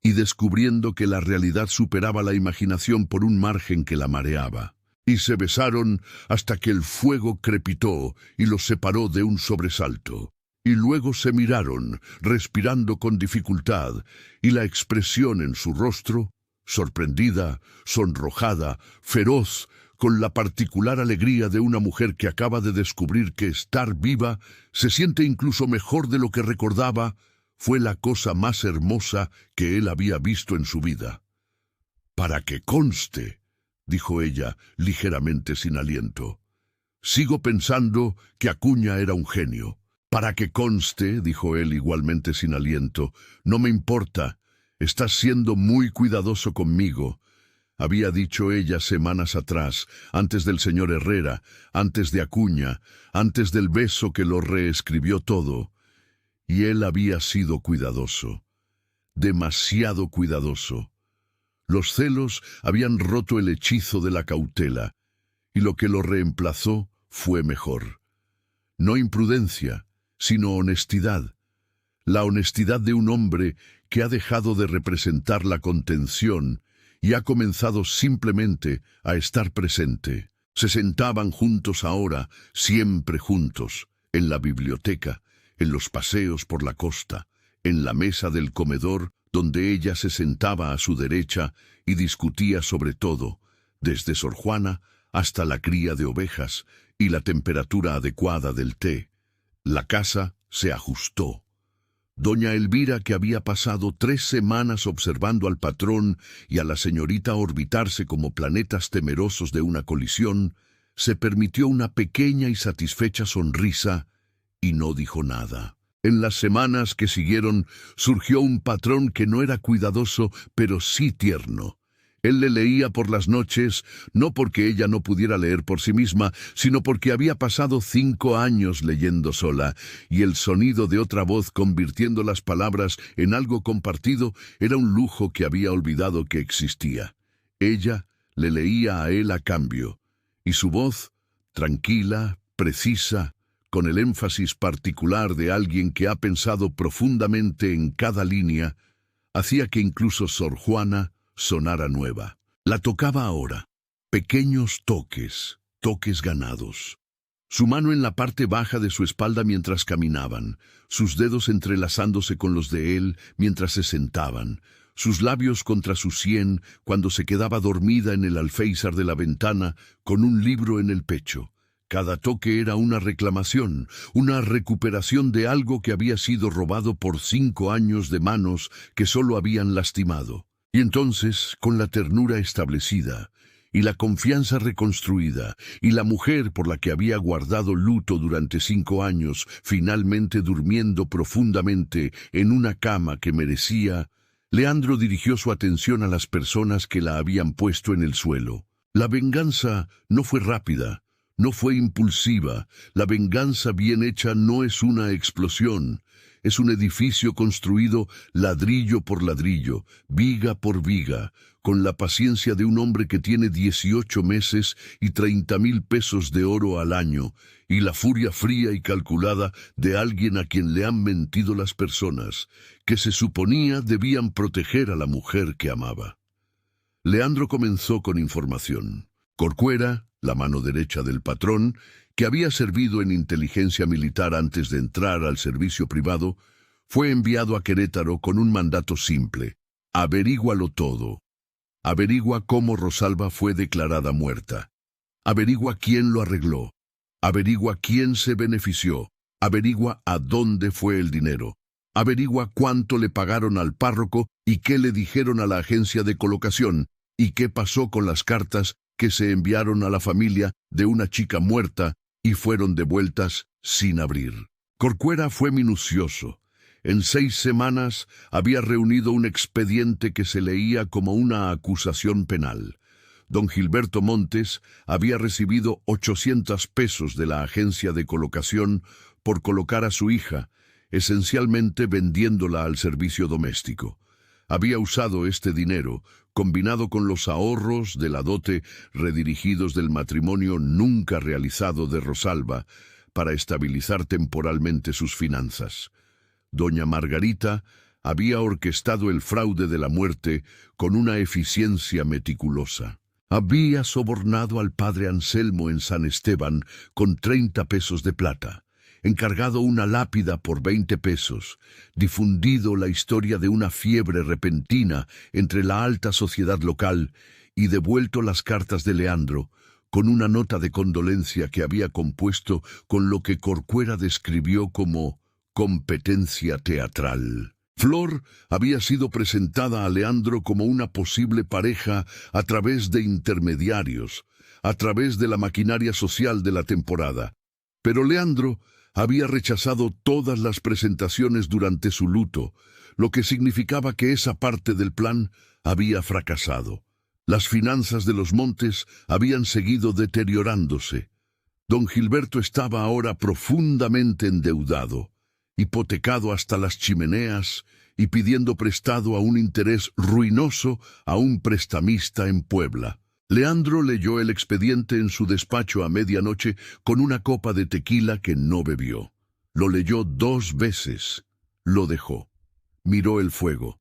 y descubriendo que la realidad superaba la imaginación por un margen que la mareaba. Y se besaron hasta que el fuego crepitó y los separó de un sobresalto. Y luego se miraron, respirando con dificultad, y la expresión en su rostro, sorprendida, sonrojada, feroz, con la particular alegría de una mujer que acaba de descubrir que estar viva se siente incluso mejor de lo que recordaba, fue la cosa más hermosa que él había visto en su vida. «Para que conste», dijo ella, ligeramente sin aliento. «Sigo pensando que Acuña era un genio». «Para que conste», dijo él igualmente sin aliento, «no me importa. Estás siendo muy cuidadoso conmigo», había dicho ella semanas atrás, antes del señor Herrera, antes de Acuña, antes del beso que lo reescribió todo. Y él había sido cuidadoso, demasiado cuidadoso. Los celos habían roto el hechizo de la cautela, y lo que lo reemplazó fue mejor. No imprudencia, sino honestidad. La honestidad de un hombre que ha dejado de representar la contención y ha comenzado simplemente a estar presente. Se sentaban juntos ahora, siempre juntos, en la biblioteca, en los paseos por la costa, en la mesa del comedor, donde ella se sentaba a su derecha y discutía sobre todo, desde Sor Juana hasta la cría de ovejas y la temperatura adecuada del té. La casa se ajustó. Doña Elvira, que había pasado 3 semanas observando al patrón y a la señorita orbitarse como planetas temerosos de una colisión, se permitió una pequeña y satisfecha sonrisa y no dijo nada. En las semanas que siguieron surgió un patrón que no era cuidadoso, pero sí tierno. Él le leía por las noches, no porque ella no pudiera leer por sí misma, sino porque había pasado 5 años leyendo sola, y el sonido de otra voz convirtiendo las palabras en algo compartido era un lujo que había olvidado que existía. Ella le leía a él a cambio, y su voz, tranquila, precisa, con el énfasis particular de alguien que ha pensado profundamente en cada línea, hacía que incluso Sor Juana sonara nueva. La tocaba ahora. Pequeños toques, toques ganados. Su mano en la parte baja de su espalda mientras caminaban, sus dedos entrelazándose con los de él mientras se sentaban, sus labios contra su sien cuando se quedaba dormida en el alféizar de la ventana con un libro en el pecho. Cada toque era una reclamación, una recuperación de algo que había sido robado por 5 años de manos que solo habían lastimado. Y entonces, con la ternura establecida, y la confianza reconstruida, y la mujer por la que había guardado luto durante 5 años, finalmente durmiendo profundamente en una cama que merecía, Leandro dirigió su atención a las personas que la habían puesto en el suelo. La venganza no fue rápida, no fue impulsiva. La venganza bien hecha no es una explosión. Es un edificio construido ladrillo por ladrillo, viga por viga, con la paciencia de un hombre que tiene 18 meses y 30,000 pesos de oro al año, y la furia fría y calculada de alguien a quien le han mentido las personas, que se suponía debían proteger a la mujer que amaba. Leandro comenzó con información. Corcuera, la mano derecha del patrón, que había servido en inteligencia militar antes de entrar al servicio privado, fue enviado a Querétaro con un mandato simple: Averígualo todo. Averigua cómo Rosalba fue declarada muerta. Averigua quién lo arregló. Averigua quién se benefició. Averigua a dónde fue el dinero. Averigua cuánto le pagaron al párroco y qué le dijeron a la agencia de colocación y qué pasó con las cartas que se enviaron a la familia de una chica muerta y fueron devueltas sin abrir. Corcuera fue minucioso. En 6 semanas había reunido un expediente que se leía como una acusación penal. Don Gilberto Montes había recibido 800 pesos de la agencia de colocación por colocar a su hija, esencialmente vendiéndola al servicio doméstico. Había usado este dinero, combinado con los ahorros de la dote redirigidos del matrimonio nunca realizado de Rosalba, para estabilizar temporalmente sus finanzas. Doña Margarita había orquestado el fraude de la muerte con una eficiencia meticulosa. Había sobornado al padre Anselmo en San Esteban con 30 pesos de plata, encargado una lápida por 20 pesos, difundido la historia de una fiebre repentina entre la alta sociedad local y devuelto las cartas de Leandro, con una nota de condolencia que había compuesto con lo que Corcuera describió como competencia teatral. Flor había sido presentada a Leandro como una posible pareja a través de intermediarios, a través de la maquinaria social de la temporada. Pero Leandro había rechazado todas las presentaciones durante su luto, lo que significaba que esa parte del plan había fracasado. Las finanzas de los Montes habían seguido deteriorándose. Don Gilberto estaba ahora profundamente endeudado, hipotecado hasta las chimeneas y pidiendo prestado a un interés ruinoso a un prestamista en Puebla. Leandro leyó el expediente en su despacho a medianoche con una copa de tequila que no bebió. Lo leyó 2 veces. Lo dejó. Miró el fuego.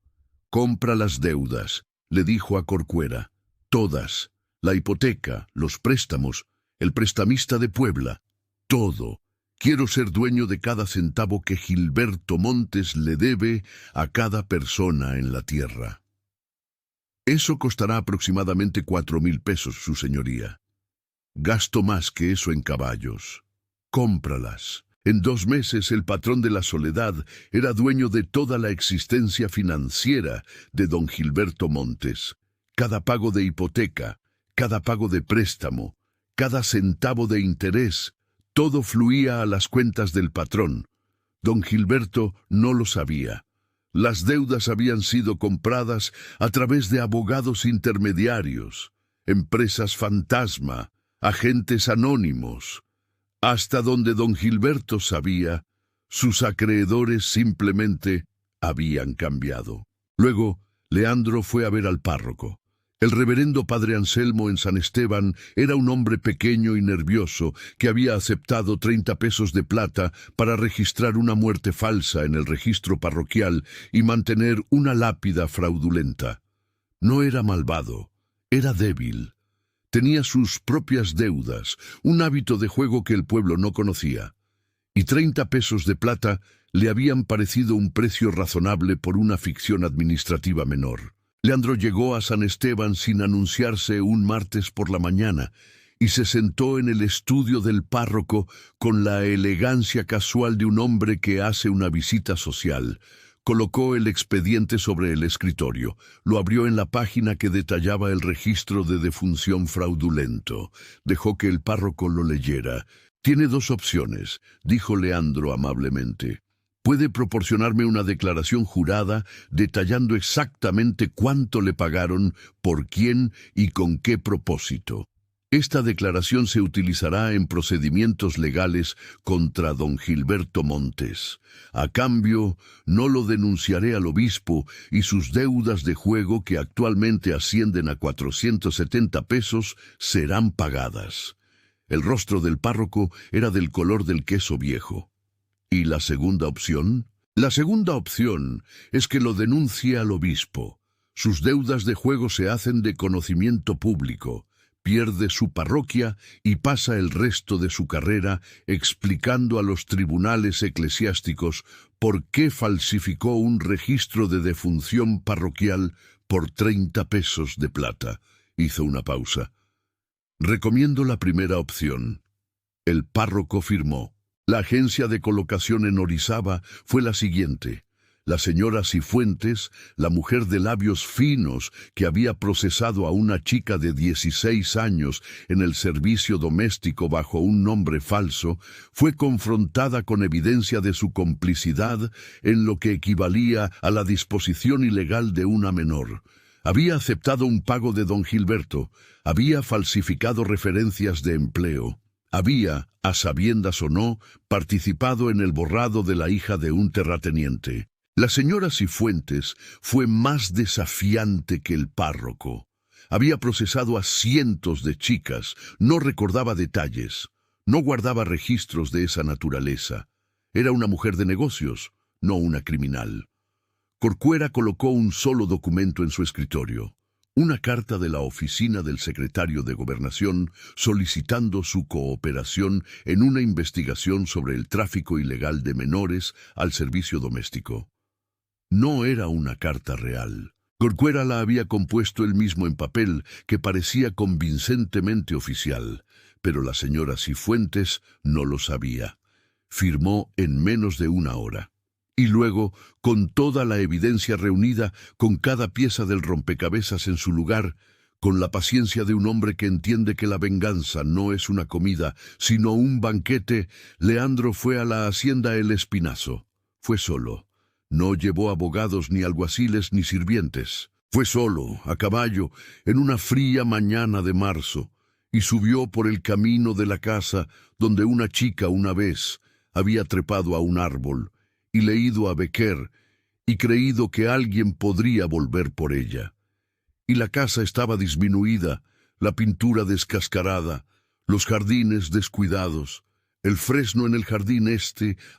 «Compra las deudas», le dijo a Corcuera. «Todas. La hipoteca, los préstamos, el prestamista de Puebla. Todo. Quiero ser dueño de cada centavo que Gilberto Montes le debe a cada persona en la tierra». «Eso costará aproximadamente 4,000 pesos, su señoría». «Gasto más que eso en caballos». «Cómpralas». En 2 meses el patrón de la Soledad era dueño de toda la existencia financiera de don Gilberto Montes. Cada pago de hipoteca, cada pago de préstamo, cada centavo de interés, todo fluía a las cuentas del patrón. Don Gilberto no lo sabía. Las deudas habían sido compradas a través de abogados intermediarios, empresas fantasma, agentes anónimos. Hasta donde don Gilberto sabía, sus acreedores simplemente habían cambiado. Luego, Leandro fue a ver al párroco. El reverendo padre Anselmo en San Esteban era un hombre pequeño y nervioso que había aceptado 30 pesos de plata para registrar una muerte falsa en el registro parroquial y mantener una lápida fraudulenta. No era malvado, era débil. Tenía sus propias deudas, un hábito de juego que el pueblo no conocía. Y 30 pesos de plata le habían parecido un precio razonable por una ficción administrativa menor. Leandro llegó a San Esteban sin anunciarse un martes por la mañana y se sentó en el estudio del párroco con la elegancia casual de un hombre que hace una visita social. Colocó el expediente sobre el escritorio, lo abrió en la página que detallaba el registro de defunción fraudulento. Dejó que el párroco lo leyera. «Tiene 2 opciones», dijo Leandro amablemente. «Puede proporcionarme una declaración jurada detallando exactamente cuánto le pagaron, por quién y con qué propósito. Esta declaración se utilizará en procedimientos legales contra don Gilberto Montes. A cambio, no lo denunciaré al obispo y sus deudas de juego, que actualmente ascienden a 470 pesos, serán pagadas». El rostro del párroco era del color del queso viejo. ¿Y la segunda opción? La segunda opción es que lo denuncie al obispo. Sus deudas de juego se hacen de conocimiento público. pierde su parroquia y pasa el resto de su carrera explicando a los tribunales eclesiásticos por qué falsificó un registro de defunción parroquial por 30 pesos de plata. Hizo una pausa. Recomiendo la primera opción. El párroco firmó. La agencia de colocación en Orizaba fue la siguiente. La señora Cifuentes, la mujer de labios finos que había procesado a una chica de 16 años en el servicio doméstico bajo un nombre falso, fue confrontada con evidencia de su complicidad en lo que equivalía a la disposición ilegal de una menor. Había aceptado un pago de don Gilberto, había falsificado referencias de empleo, había, a sabiendas o no, participado en el borrado de la hija de un terrateniente. La señora Cifuentes fue más desafiante que el párroco. Había procesado a cientos de chicas, no recordaba detalles, no guardaba registros de esa naturaleza. Era una mujer de negocios, no una criminal. Corcuera colocó un solo documento en su escritorio, una carta de la oficina del secretario de Gobernación solicitando su cooperación en una investigación sobre el tráfico ilegal de menores al servicio doméstico. No era una carta real. Corcuera la había compuesto él mismo en papel, que parecía convincentemente oficial, pero la señora Cifuentes no lo sabía. Firmó en menos de una hora. Y luego, con toda la evidencia reunida, con cada pieza del rompecabezas en su lugar, con la paciencia de un hombre que entiende que la venganza no es una comida, sino un banquete, Leandro fue a la hacienda El Espinazo. Fue solo. No llevó abogados, ni alguaciles, ni sirvientes. Fue solo, a caballo, en una fría mañana de marzo, y subió por el camino de la casa donde una chica una vez había trepado a un árbol y leído a Becker y creído que alguien podría volver por ella. Y la casa estaba disminuida, la pintura descascarada, los jardines descuidados, el fresno en el jardín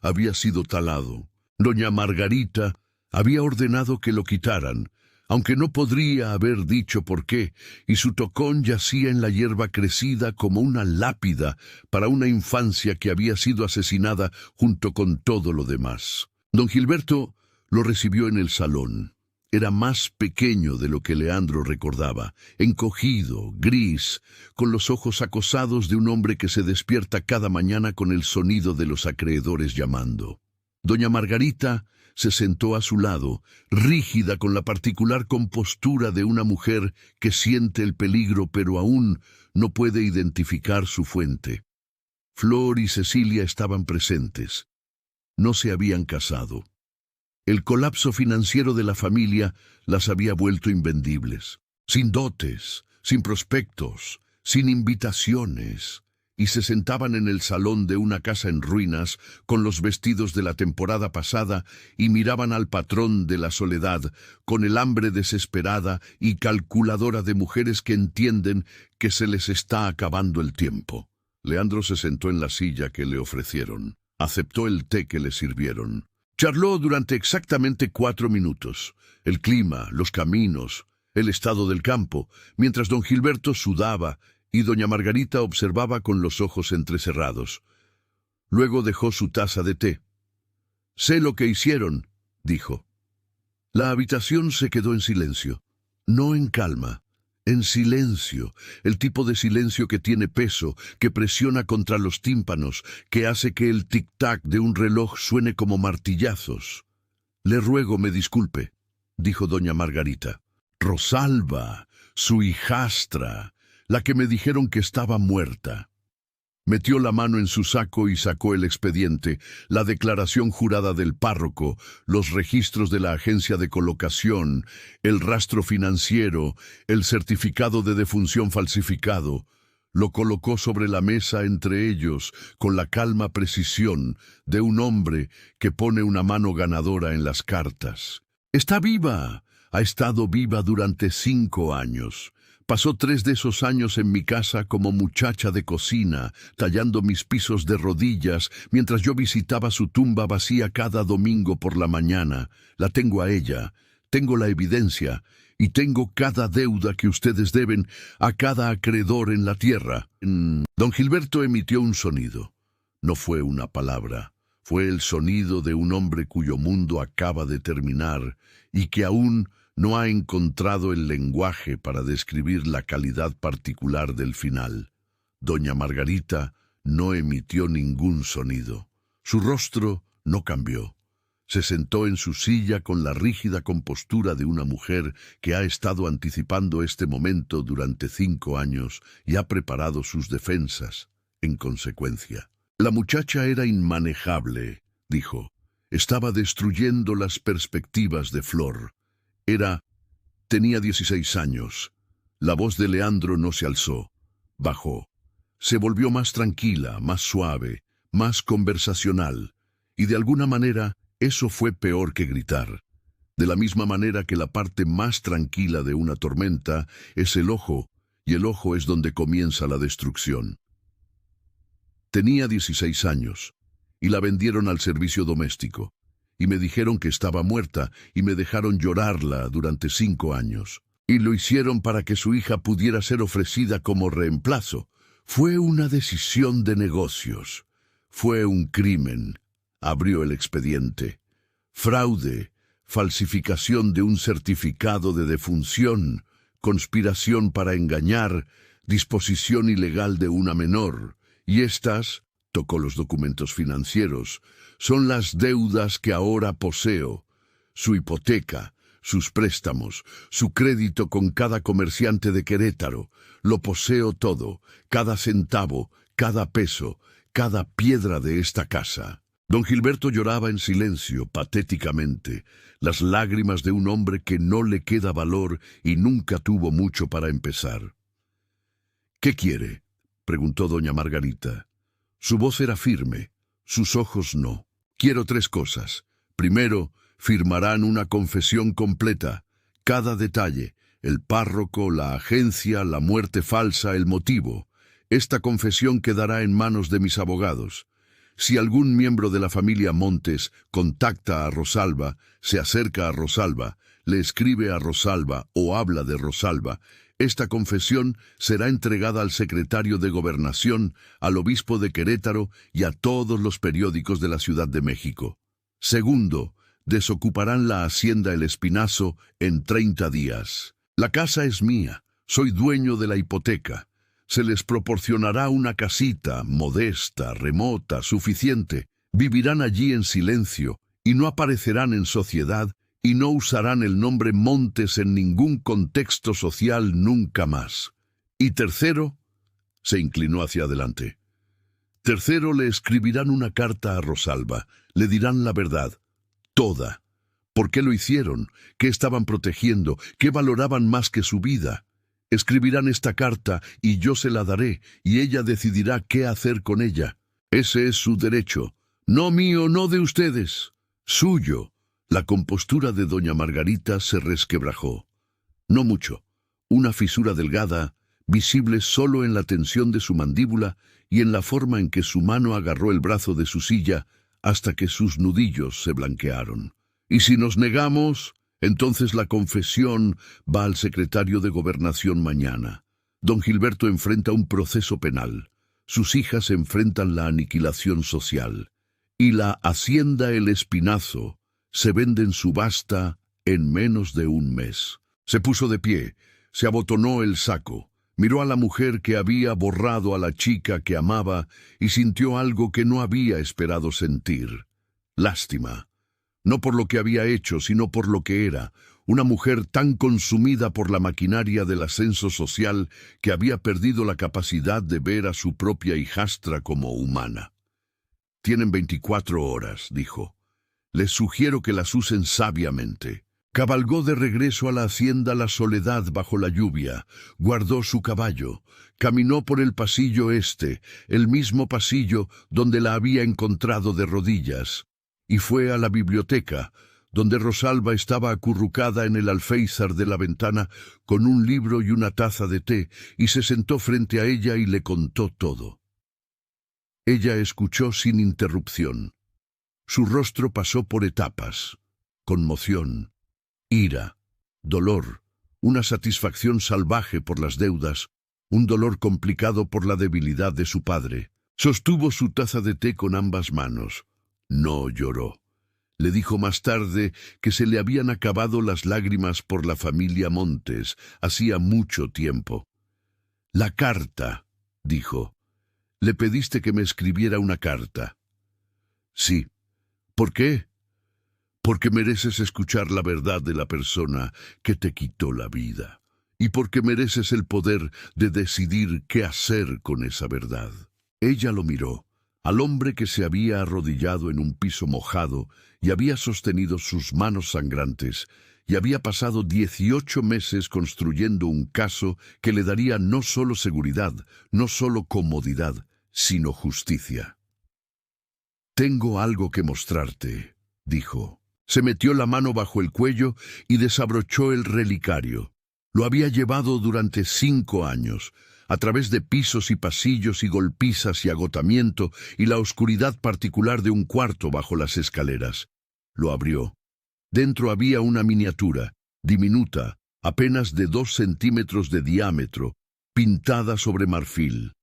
había sido talado. Doña Margarita había ordenado que lo quitaran, aunque no podría haber dicho por qué, y su tocón yacía en la hierba crecida como una lápida para una infancia que había sido asesinada junto con todo lo demás. Don Gilberto lo recibió en el salón. Era más pequeño de lo que Leandro recordaba, encogido, gris, con los ojos acosados de un hombre que se despierta cada mañana con el sonido de los acreedores llamando. Doña Margarita se sentó a su lado, rígida con la particular compostura de una mujer que siente el peligro pero aún no puede identificar su fuente. Flor y Cecilia estaban presentes. No se habían casado. El colapso financiero de la familia las había vuelto invendibles, sin dotes, sin prospectos, sin invitaciones, y se sentaban en el salón de una casa en ruinas con los vestidos de la temporada pasada y miraban al patrón de la soledad con el hambre desesperada y calculadora de mujeres que entienden que se les está acabando el tiempo. Leandro se sentó en la silla que le ofrecieron. Aceptó el té que le sirvieron. Charló durante exactamente 4 minutos. El clima, los caminos, el estado del campo, mientras don Gilberto sudaba y doña Margarita observaba con los ojos entrecerrados. Luego dejó su taza de té. «Sé lo que hicieron», dijo. La habitación se quedó en silencio. No en calma, en silencio, el tipo de silencio que tiene peso, que presiona contra los tímpanos, que hace que el tic-tac de un reloj suene como martillazos. «Le ruego me disculpe», dijo doña Margarita. «Rosalba, su hijastra, la que me dijeron que estaba muerta». Metió la mano en su saco y sacó el expediente, la declaración jurada del párroco, los registros de la agencia de colocación, el rastro financiero, el certificado de defunción falsificado. Lo colocó sobre la mesa entre ellos con la calma precisión de un hombre que pone una mano ganadora en las cartas. «Está viva. Ha estado viva durante 5 años. Pasó 3 de esos años en mi casa como muchacha de cocina, tallando mis pisos de rodillas, mientras yo visitaba su tumba vacía cada domingo por la mañana. La tengo a ella, tengo la evidencia, y tengo cada deuda que ustedes deben a cada acreedor en la tierra. Don Gilberto emitió un sonido. No fue una palabra. Fue el sonido de un hombre cuyo mundo acaba de terminar y que aún no ha encontrado el lenguaje para describir la calidad particular del final. Doña Margarita no emitió ningún sonido. Su rostro no cambió. Se sentó en su silla con la rígida compostura de una mujer que ha estado anticipando este momento durante 5 años y ha preparado sus defensas, en consecuencia. La muchacha era inmanejable, dijo. Estaba destruyendo las perspectivas de Flor. Tenía 16 años. La voz de Leandro no se alzó. Bajó. Se volvió más tranquila, más suave, más conversacional. Y de alguna manera, eso fue peor que gritar. De la misma manera que la parte más tranquila de una tormenta es el ojo, y el ojo es donde comienza la destrucción. Tenía 16 años, y la vendieron al servicio doméstico, y me dijeron que estaba muerta, y me dejaron llorarla durante 5 años. Y lo hicieron para que su hija pudiera ser ofrecida como reemplazo. Fue una decisión de negocios. Fue un crimen. Abrió el expediente. Fraude, falsificación de un certificado de defunción, conspiración para engañar, disposición ilegal de una menor. Y estas, tocó los documentos financieros, son las deudas que ahora poseo. Su hipoteca, sus préstamos, su crédito con cada comerciante de Querétaro. Lo poseo todo, cada centavo, cada peso, cada piedra de esta casa. Don Gilberto lloraba en silencio, patéticamente, las lágrimas de un hombre que no le queda valor y nunca tuvo mucho para empezar. ¿Qué quiere?, preguntó doña Margarita. Su voz era firme, sus ojos no. Quiero 3 cosas. Primero, firmarán una confesión completa, cada detalle, el párroco, la agencia, la muerte falsa, el motivo. Esta confesión quedará en manos de mis abogados. Si algún miembro de la familia Montes contacta a Rosalba, se acerca a Rosalba, le escribe a Rosalba o habla de Rosalba, esta confesión será entregada al secretario de Gobernación, al obispo de Querétaro y a todos los periódicos de la Ciudad de México. Segundo, desocuparán la hacienda El Espinazo en 30 días. La casa es mía, soy dueño de la hipoteca. Se les proporcionará una casita, modesta, remota, suficiente. Vivirán allí en silencio y no aparecerán en sociedad y no usarán el nombre Montes en ningún contexto social nunca más. Y tercero, se inclinó hacia adelante. Tercero, le escribirán una carta a Rosalba, le dirán la verdad, toda. ¿Por qué lo hicieron? ¿Qué estaban protegiendo? ¿Qué valoraban más que su vida? Escribirán esta carta y yo se la daré, y ella decidirá qué hacer con ella. Ese es su derecho. No mío, no de ustedes. Suyo. La compostura de doña Margarita se resquebrajó. No mucho. Una fisura delgada, visible solo en la tensión de su mandíbula y en la forma en que su mano agarró el brazo de su silla hasta que sus nudillos se blanquearon. Y si nos negamos, entonces la confesión va al secretario de Gobernación mañana. Don Gilberto enfrenta un proceso penal. Sus hijas enfrentan la aniquilación social. Y la hacienda El Espinazo se vende en subasta en menos de un mes. Se puso de pie, se abotonó el saco, miró a la mujer que había borrado a la chica que amaba y sintió algo que no había esperado sentir. Lástima. No por lo que había hecho, sino por lo que era, una mujer tan consumida por la maquinaria del ascenso social que había perdido la capacidad de ver a su propia hijastra como humana. Tienen 24 horas, dijo. Les sugiero que las usen sabiamente. Cabalgó de regreso a la hacienda La Soledad bajo la lluvia, guardó su caballo, caminó por el pasillo este, el mismo pasillo donde la había encontrado de rodillas, y fue a la biblioteca, donde Rosalba estaba acurrucada en el alféizar de la ventana con un libro y una taza de té, y se sentó frente a ella y le contó todo. Ella escuchó sin interrupción. Su rostro pasó por etapas: conmoción, ira, dolor, una satisfacción salvaje por las deudas, un dolor complicado por la debilidad de su padre. Sostuvo su taza de té con ambas manos. No lloró. Le dijo más tarde que se le habían acabado las lágrimas por la familia Montes, hacía mucho tiempo. «La carta», dijo. «Le pediste que me escribiera una carta». «Sí». «¿Por qué?» «Porque mereces escuchar la verdad de la persona que te quitó la vida, y porque mereces el poder de decidir qué hacer con esa verdad». Ella lo miró, al hombre que se había arrodillado en un piso mojado y había sostenido sus manos sangrantes, y había pasado 18 meses construyendo un caso que le daría no solo seguridad, no solo comodidad, sino justicia. «Tengo algo que mostrarte», dijo. Se metió la mano bajo el cuello y desabrochó el relicario. Lo había llevado durante 5 años, a través de pisos y pasillos y golpizas y agotamiento y la oscuridad particular de un cuarto bajo las escaleras. Lo abrió. Dentro había una miniatura, diminuta, apenas de 2 centímetros de diámetro, pintada sobre marfil.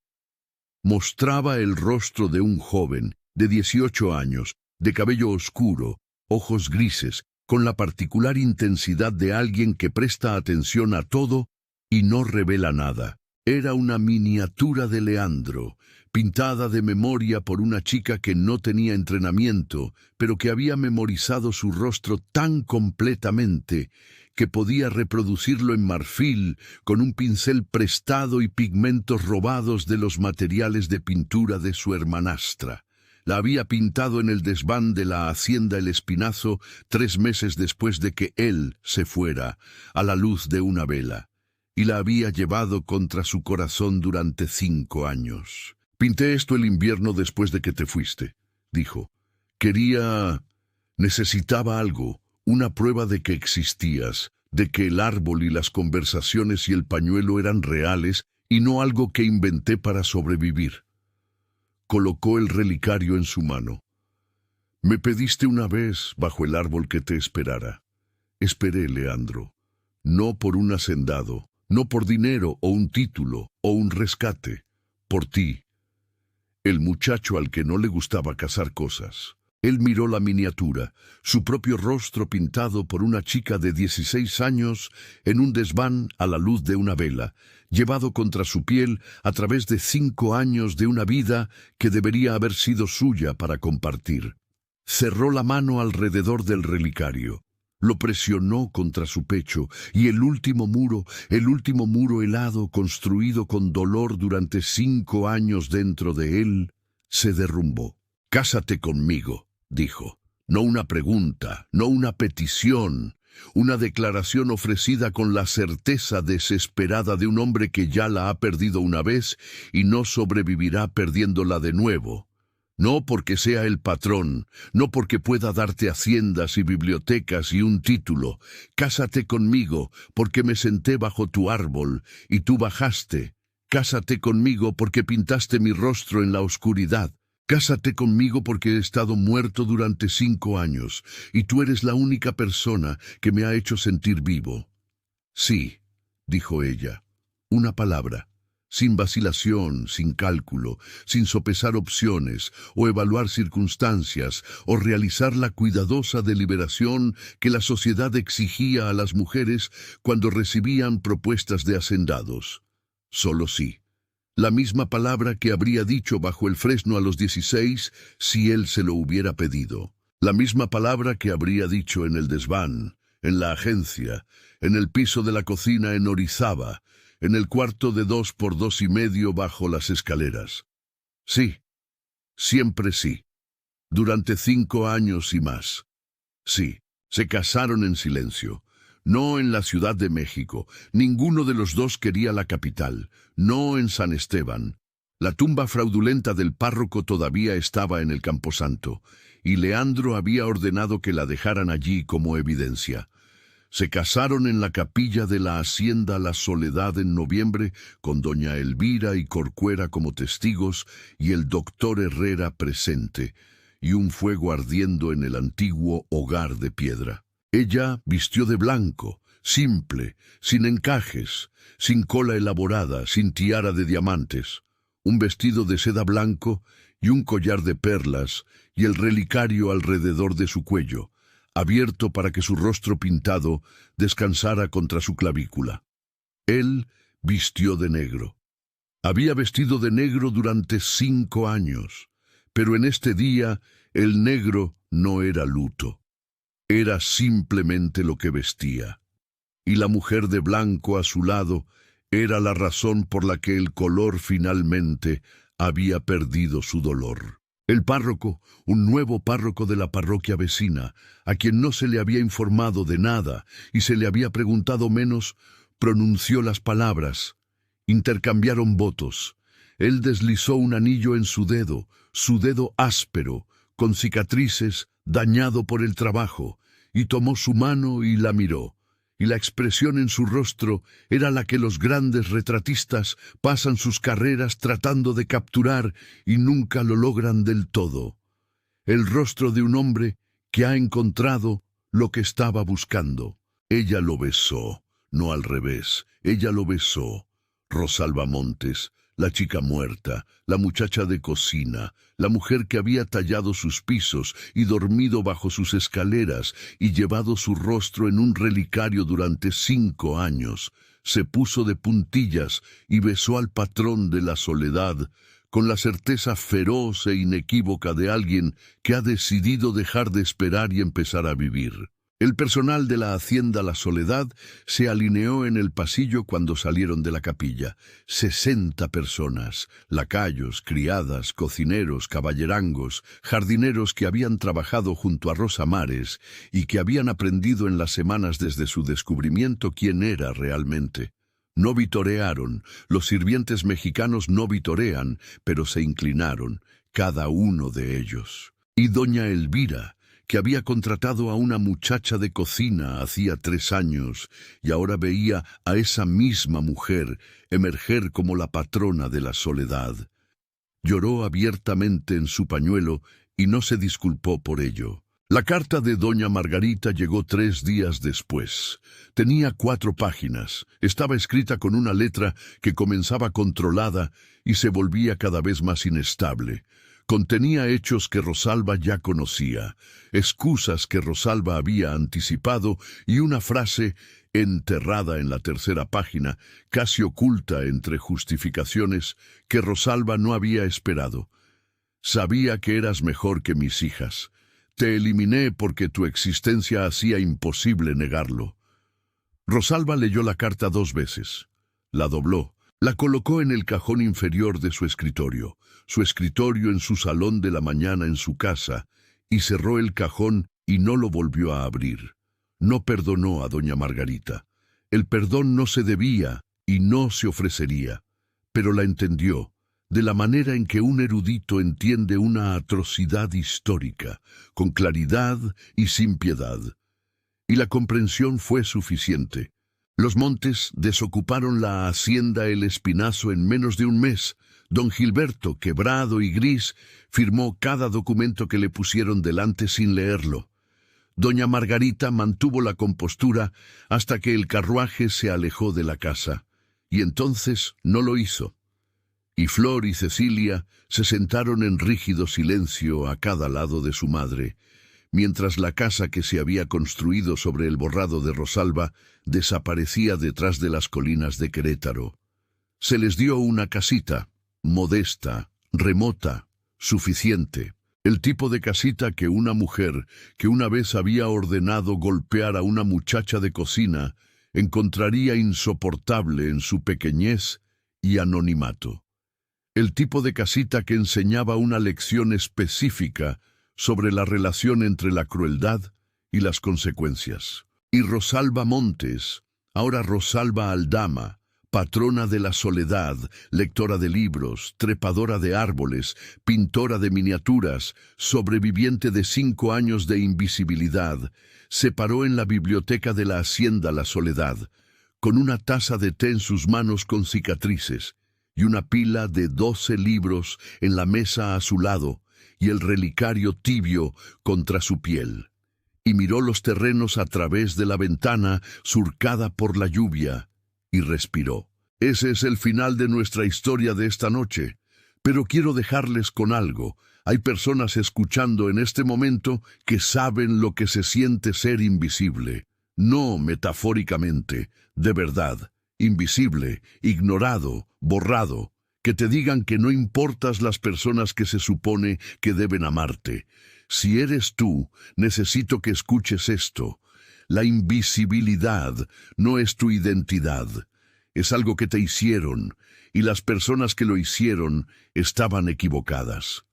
Mostraba el rostro de un joven, de 18 años, de cabello oscuro, ojos grises, con la particular intensidad de alguien que presta atención a todo y no revela nada. Era una miniatura de Leandro, pintada de memoria por una chica que no tenía entrenamiento, pero que había memorizado su rostro tan completamente que podía reproducirlo en marfil con un pincel prestado y pigmentos robados de los materiales de pintura de su hermanastra. La había pintado en el desván de la hacienda El Espinazo 3 meses después de que él se fuera, a la luz de una vela, y la había llevado contra su corazón durante 5 años. «Pinté esto el invierno después de que te fuiste», dijo. Necesitaba algo, una prueba de que existías, de que el árbol y las conversaciones y el pañuelo eran reales y no algo que inventé para sobrevivir. Colocó el relicario en su mano. «Me pediste una vez bajo el árbol que te esperara. Esperé, Leandro. No por un hacendado, no por dinero o un título o un rescate. Por ti». El muchacho al que no le gustaba cazar cosas. Él miró la miniatura, su propio rostro pintado por una chica de 16 años en un desván a la luz de una vela, llevado contra su piel a través de 5 años de una vida que debería haber sido suya para compartir. Cerró la mano alrededor del relicario, lo presionó contra su pecho y el último muro helado construido con dolor durante 5 años dentro de él, se derrumbó. «Cásate conmigo», dijo. No una pregunta, no una petición, una declaración ofrecida con la certeza desesperada de un hombre que ya la ha perdido una vez y no sobrevivirá perdiéndola de nuevo. No porque sea el patrón, no porque pueda darte haciendas y bibliotecas y un título. «Cásate conmigo porque me senté bajo tu árbol y tú bajaste. Cásate conmigo porque pintaste mi rostro en la oscuridad. Cásate conmigo porque he estado muerto durante 5 años y tú eres la única persona que me ha hecho sentir vivo». «Sí», dijo ella, una palabra, sin vacilación, sin cálculo, sin sopesar opciones o evaluar circunstancias o realizar la cuidadosa deliberación que la sociedad exigía a las mujeres cuando recibían propuestas de hacendados. Solo sí. La misma palabra que habría dicho bajo el fresno a los 16 si él se lo hubiera pedido. La misma palabra que habría dicho en el desván, en la agencia, en el piso de la cocina en Orizaba, en el cuarto de 2 por 2,5 bajo las escaleras. Sí, siempre sí. Durante 5 años y más. Sí, se casaron en silencio. No en la Ciudad de México. Ninguno de los dos quería la capital. No en San Esteban. La tumba fraudulenta del párroco todavía estaba en el camposanto, y Leandro había ordenado que la dejaran allí como evidencia. Se casaron en la capilla de la hacienda La Soledad en noviembre, con doña Elvira y Corcuera como testigos, y el doctor Herrera presente, y un fuego ardiendo en el antiguo hogar de piedra. Ella vistió de blanco, simple, sin encajes, sin cola elaborada, sin tiara de diamantes, un vestido de seda blanco y un collar de perlas y el relicario alrededor de su cuello, abierto para que su rostro pintado descansara contra su clavícula. Él vistió de negro. Había vestido de negro durante 5 años, pero en este día el negro no era luto. Era simplemente lo que vestía. Y la mujer de blanco a su lado era la razón por la que el color finalmente había perdido su dolor. El párroco, un nuevo párroco de la parroquia vecina, a quien no se le había informado de nada y se le había preguntado menos, pronunció las palabras. Intercambiaron votos. Él deslizó un anillo en su dedo áspero, con cicatrices, dañado por el trabajo, y tomó su mano y la miró. Y la expresión en su rostro era la que los grandes retratistas pasan sus carreras tratando de capturar y nunca lo logran del todo. El rostro de un hombre que ha encontrado lo que estaba buscando. Ella lo besó, no al revés, ella lo besó. Rosalba Montes, la chica muerta, la muchacha de cocina, la mujer que había tallado sus pisos y dormido bajo sus escaleras y llevado su rostro en un relicario durante 5 años, se puso de puntillas y besó al patrón de la soledad, con la certeza feroz e inequívoca de alguien que ha decidido dejar de esperar y empezar a vivir. El personal de la hacienda La Soledad se alineó en el pasillo cuando salieron de la capilla. 60 personas, lacayos, criadas, cocineros, caballerangos, jardineros que habían trabajado junto a Rosa Mares y que habían aprendido en las semanas desde su descubrimiento quién era realmente. No vitorearon, los sirvientes mexicanos no vitorean, pero se inclinaron, cada uno de ellos. Y doña Elvira, que había contratado a una muchacha de cocina hacía 3 años y ahora veía a esa misma mujer emerger como la patrona de la soledad. Lloró abiertamente en su pañuelo y no se disculpó por ello. La carta de doña Margarita llegó 3 días después. Tenía 4 páginas. Estaba escrita con una letra que comenzaba controlada y se volvía cada vez más inestable. Contenía hechos que Rosalba ya conocía, excusas que Rosalba había anticipado y una frase enterrada en la 3ª página, casi oculta entre justificaciones, que Rosalba no había esperado. Sabía que eras mejor que mis hijas. Te eliminé porque tu existencia hacía imposible negarlo. Rosalba leyó la carta 2 veces. La dobló. La colocó en el cajón inferior de su escritorio en su salón de la mañana en su casa, y cerró el cajón y no lo volvió a abrir. No perdonó a doña Margarita. El perdón no se debía y no se ofrecería, pero la entendió, de la manera en que un erudito entiende una atrocidad histórica, con claridad y sin piedad. Y la comprensión fue suficiente. Los Montes desocuparon la hacienda El Espinazo en menos de un mes. Don Gilberto, quebrado y gris, firmó cada documento que le pusieron delante sin leerlo. Doña Margarita mantuvo la compostura hasta que el carruaje se alejó de la casa, y entonces no lo hizo. Y Flor y Cecilia se sentaron en rígido silencio a cada lado de su madre, mientras la casa que se había construido sobre el borrado de Rosalba desaparecía detrás de las colinas de Querétaro. Se les dio una casita, modesta, remota, suficiente. El tipo de casita que una mujer, que una vez había ordenado golpear a una muchacha de cocina, encontraría insoportable en su pequeñez y anonimato. El tipo de casita que enseñaba una lección específica sobre la relación entre la crueldad y las consecuencias. Y Rosalba Montes, ahora Rosalba Aldama, patrona de la soledad, lectora de libros, trepadora de árboles, pintora de miniaturas, sobreviviente de 5 años de invisibilidad, se paró en la biblioteca de la hacienda La Soledad, con una taza de té en sus manos con cicatrices, y una pila de 12 libros en la mesa a su lado, y el relicario tibio contra su piel. y miró los terrenos a través de la ventana surcada por la lluvia, y respiró. Ese es el final de nuestra historia de esta noche. Pero quiero dejarles con algo. Hay personas escuchando en este momento que saben lo que se siente ser invisible. No metafóricamente, de verdad. Invisible, ignorado, borrado. Que te digan que no importas las personas que se supone que deben amarte. Si eres tú, necesito que escuches esto. La invisibilidad no es tu identidad. Es algo que te hicieron, y las personas que lo hicieron estaban equivocadas.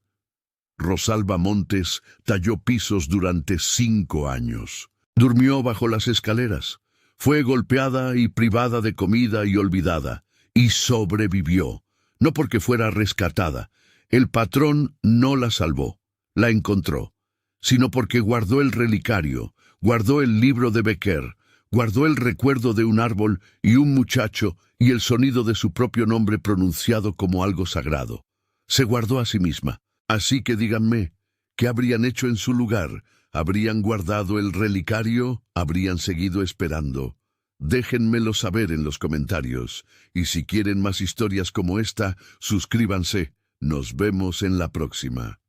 Rosalba Montes talló pisos durante 5 años. Durmió bajo las escaleras. Fue golpeada y privada de comida y olvidada. Y sobrevivió. No porque fuera rescatada. El patrón no la salvó. La encontró. Sino porque guardó el relicario, guardó el libro de Becker, guardó el recuerdo de un árbol y un muchacho y el sonido de su propio nombre pronunciado como algo sagrado. Se guardó a sí misma. Así que díganme, ¿qué habrían hecho en su lugar? ¿Habrían guardado el relicario? ¿Habrían seguido esperando? Déjenmelo saber en los comentarios. Y si quieren más historias como esta, suscríbanse. Nos vemos en la próxima.